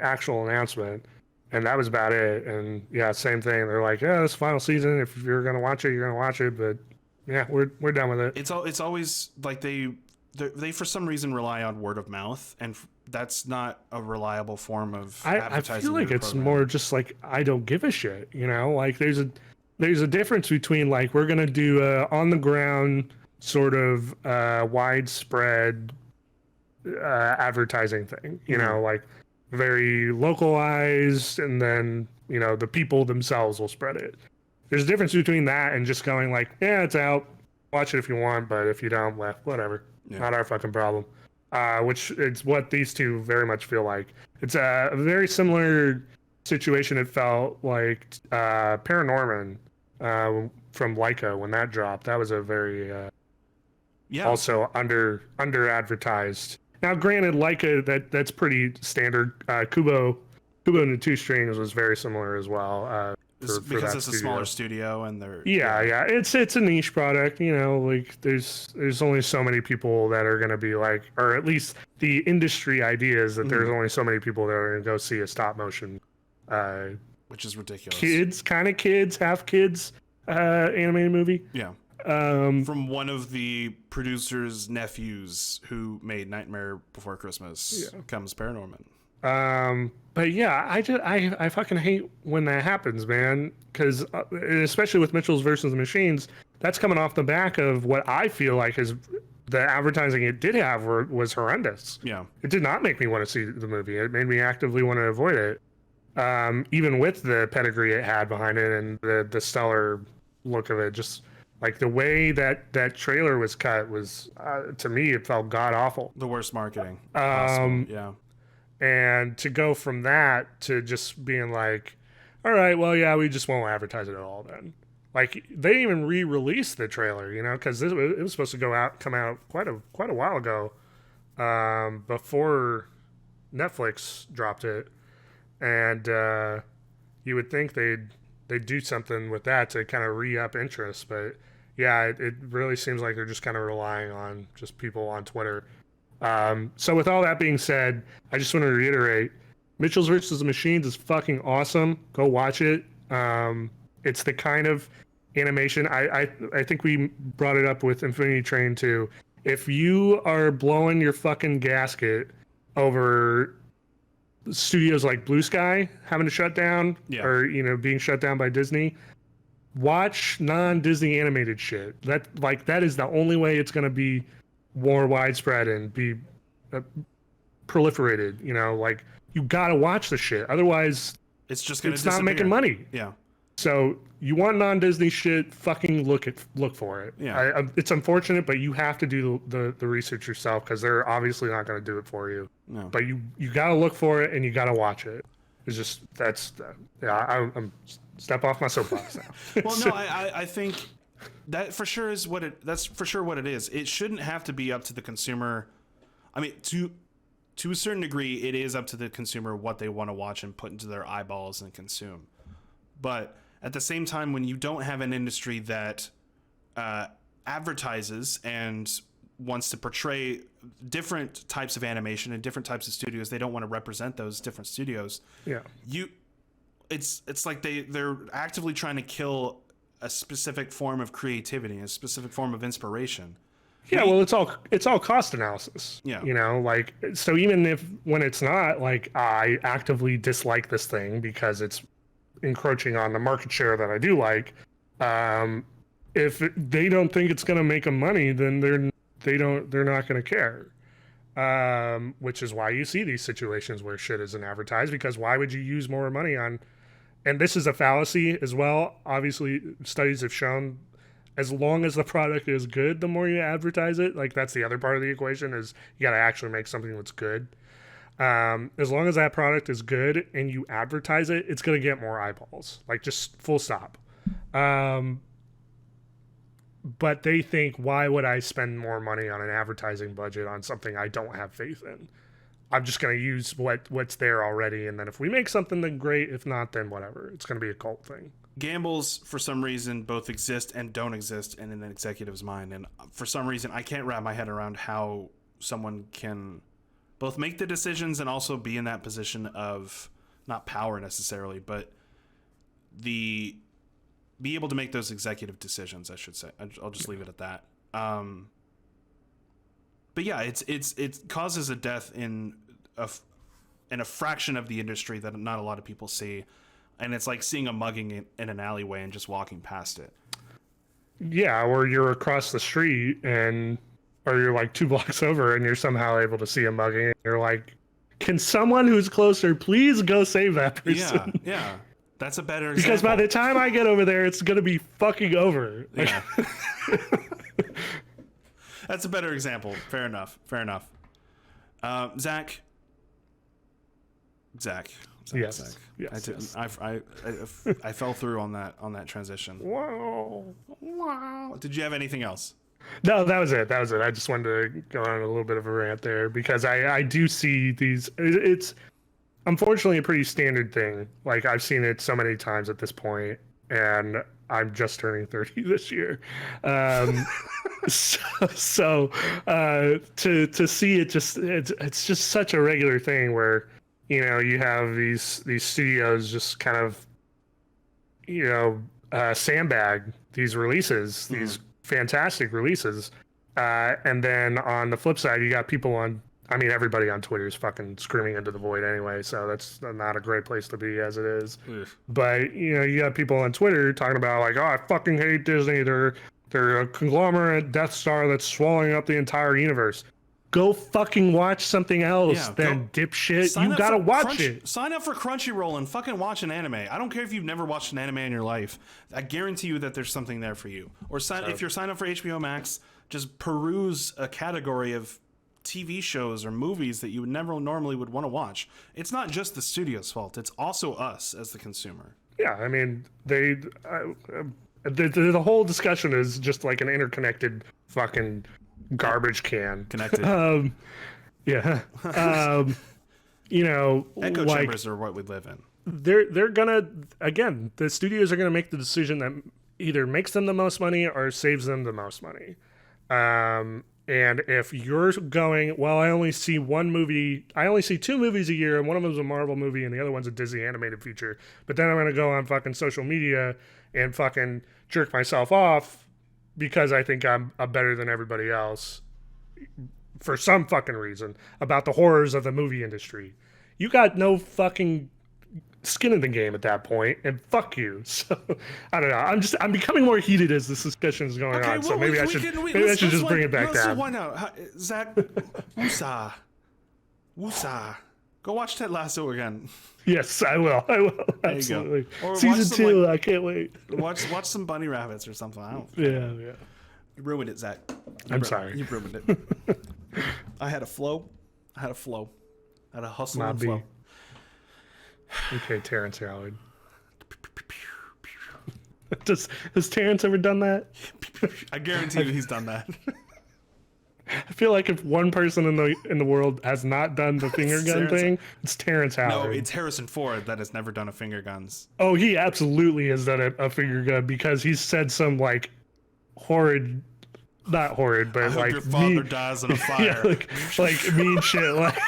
actual announcement. And that was about it. And yeah, same thing. They're like, yeah, this final season. If you're gonna watch it, you're gonna watch it. But yeah, we're done with it. It's always like they they for some reason rely on word of mouth, and that's not a reliable form of I advertising. feel like your it's program. more just like I don't give a shit, you know? Like there's a difference between like we're gonna do a on the ground sort of widespread advertising thing, you know, like very localized, and then you know the people themselves will spread it. There's a difference between that and just going like, yeah, it's out, watch it if you want, but if you don't, well, whatever, not our fucking problem. Which is what these two very much feel like. It's a very similar situation. It felt like Paranorman from Leica when that dropped. That was a very also under advertised. Now, granted, Leica that's pretty standard. Kubo and the Two Strings was very similar as well. Because it's a smaller studio and they're yeah, it's a niche product, you know, like there's only so many people that are going to be like, or at least the industry idea is that there's only so many people that are going to go see a stop motion which is ridiculous. Kids, half kids animated movie. Yeah. From one of the producer's nephews who made Nightmare Before Christmas comes Paranorman. But yeah, I fucking hate when that happens, man. Because especially with Mitchell's versus the Machines, that's coming off the back of what I feel like is the advertising it did have was horrendous. Yeah, it did not make me want to see the movie. It made me actively want to avoid it. Even with the pedigree it had behind it and the stellar look of it, just like the way that trailer was cut was to me it felt god awful. The worst marketing possible. Yeah. And to go from that to just being like, all right, well, yeah, we just won't advertise it at all then. Like they even re-released the trailer, you know, because it was supposed to come out quite a while ago, before Netflix dropped it, and you would think they'd do something with that to kind of re-up interest, but yeah, it really seems like they're just kind of relying on just people on Twitter. So with all that being said, I just want to reiterate, Mitchell's versus the Machines is fucking awesome. Go watch it. It's the kind of animation I think we brought it up with Infinity Train too. If you are blowing your fucking gasket over studios like Blue Sky having to shut down or you know being shut down by Disney, watch non-Disney animated shit. That is the only way it's going to be more widespread and be proliferated, you know, like you gotta watch the shit, otherwise it's just gonna not making money. Yeah, so you want non-Disney shit, fucking look for it. It's unfortunate, but you have to do the research yourself because they're obviously not going to do it for you. But you gotta look for it and you gotta watch it. It's just I'm step off my soapbox now. Well, no, I think that for sure is that's for sure what it is. It shouldn't have to be up to the consumer. I mean, to a certain degree, it is up to the consumer what they want to watch and put into their eyeballs and consume. But at the same time, when you don't have an industry that advertises and wants to portray different types of animation and different types of studios, they don't want to represent those different studios. Yeah. It's like they're actively trying to kill a specific form of creativity, a specific form of inspiration. Yeah, well, it's all cost analysis. Yeah. You know, like, so even when it's not like I actively dislike this thing because it's encroaching on the market share that I do like, if they don't think it's going to make them money, then they're not going to care. Which is why you see these situations where shit isn't advertised, because why would you use more money on? And this is a fallacy as well. Obviously, studies have shown as long as the product is good, the more you advertise it. Like, that's the other part of the equation, is you got to actually make something that's good. As long as that product is good and you advertise it, it's going to get more eyeballs. Like, just full stop. But they think, why would I spend more money on an advertising budget on something I don't have faith in? I'm just going to use what's there already, and then if we make something, then great. If not, then whatever. It's going to be a cult thing. Gambles, for some reason, both exist and don't exist in an executive's mind. And for some reason, I can't wrap my head around how someone can both make the decisions and also be in that position of, not power necessarily, but be able to make those executive decisions, I should say. I'll just leave it at that. But yeah, it causes a death in a fraction of the industry that not a lot of people see, and it's like seeing a mugging in an alleyway and just walking past it. Yeah, or you're across the street or you're like 2 blocks over and you're somehow able to see a mugging. And you're like, can someone who's closer please go save that person? Yeah. That's a better example. Because by the time I get over there, it's gonna be fucking over. Yeah. That's a better example. Fair enough. Zach. Yes. I fell through on that transition. Wow. Did you have anything else? No, that was it. I just wanted to go on a little bit of a rant there because I do see these. It's unfortunately a pretty standard thing. Like I've seen it so many times at this point, and I'm just turning 30 this year. So to see it it's just such a regular thing where, you know, you have these studios just kind of, you know, sandbag these releases, these fantastic releases. And then on the flip side, you got people everybody on Twitter is fucking screaming into the void anyway, so that's not a great place to be as it is. But, you know, you got people on Twitter talking about like, oh, I fucking hate Disney. They're a conglomerate Death Star that's swallowing up the entire universe. Go fucking watch something else, dipshit. You gotta watch it. Sign up for Crunchyroll and fucking watch an anime. I don't care if you've never watched an anime in your life. I guarantee you that there's something there for you. Or if you're signed up for HBO Max, just peruse a category of TV shows or movies that you would never normally would want to watch. It's not just the studio's fault. It's also us as the consumer. Yeah, I mean, the whole discussion is just like an interconnected fucking garbage can. Connected. Yeah. You know, echo chambers are what we live in. They're gonna, again, the studios are gonna make the decision that either makes them the most money or saves them the most money. And if you're going, well, I only see 2 movies a year, and one of them is a Marvel movie and the other one's a Disney animated feature, but then I'm going to go on fucking social media and fucking jerk myself off because I think I'm better than everybody else for some fucking reason about the horrors of the movie industry. You got no fucking skin in the game at that point, and fuck you. So I don't know. I'm becoming more heated as this discussion is going on. So maybe I should just bring it back down. Why not, Zach? Woosah. Go watch Ted Lasso again. Yes, I will. Absolutely. Or Season 2. I can't wait. Watch some bunny rabbits or something. I don't. Yeah. You ruined it, Zach. I'm sorry. You ruined it. I had a flow. I had a hustle and flow. Okay, Terrence Howard. Has Terrence ever done that? I guarantee you he's done that. I feel like if one person in the world has not done the finger gun thing, it's Terrence Howard. No, it's Harrison Ford that has never done a finger guns. Oh, he absolutely has done a finger gun because he's said some like horrid, not horrid, but I like hope your father dies in a fire. Yeah, like mean shit. Like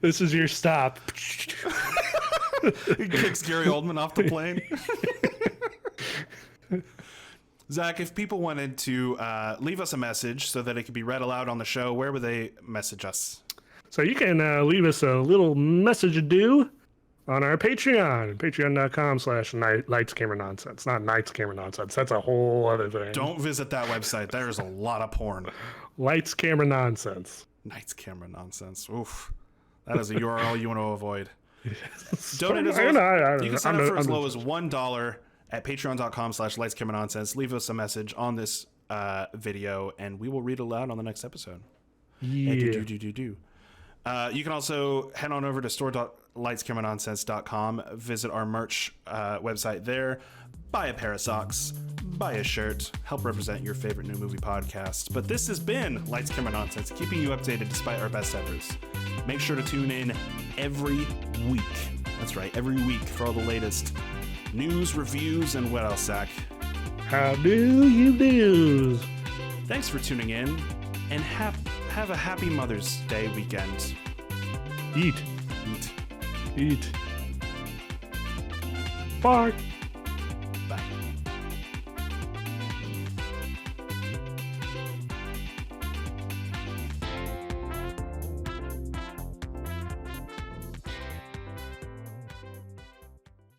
this is your stop. He kicks Gary Oldman off the plane. Zach, if people wanted to leave us a message so that it could be read aloud on the show, where would they message us? So you can leave us a little message on our Patreon, patreon.com/lightscameranonsense. Not Nights Camera Nonsense. That's a whole other thing. Don't visit that website. There's a lot of porn. Lights Camera Nonsense. Nights Camera Nonsense. Oof. That is a URL you want to avoid. Yes. Donate as low you can sign up for as low as $1 at patreon.com/lightscameranonsense. Leave us a message on this video, and we will read it aloud on the next episode. Yeah. You can also head on over to store.lightscameranonsense.com, visit our merch website there, buy a pair of socks, buy a shirt, help represent your favorite new movie podcast. But this has been Lights Camera Nonsense, keeping you updated despite our best efforts. Make sure to tune in every week. That's right, every week for all the latest news, reviews, and what else, Zach? How do you do? Thanks for tuning in, and have a happy Mother's Day weekend. Eat. Bark.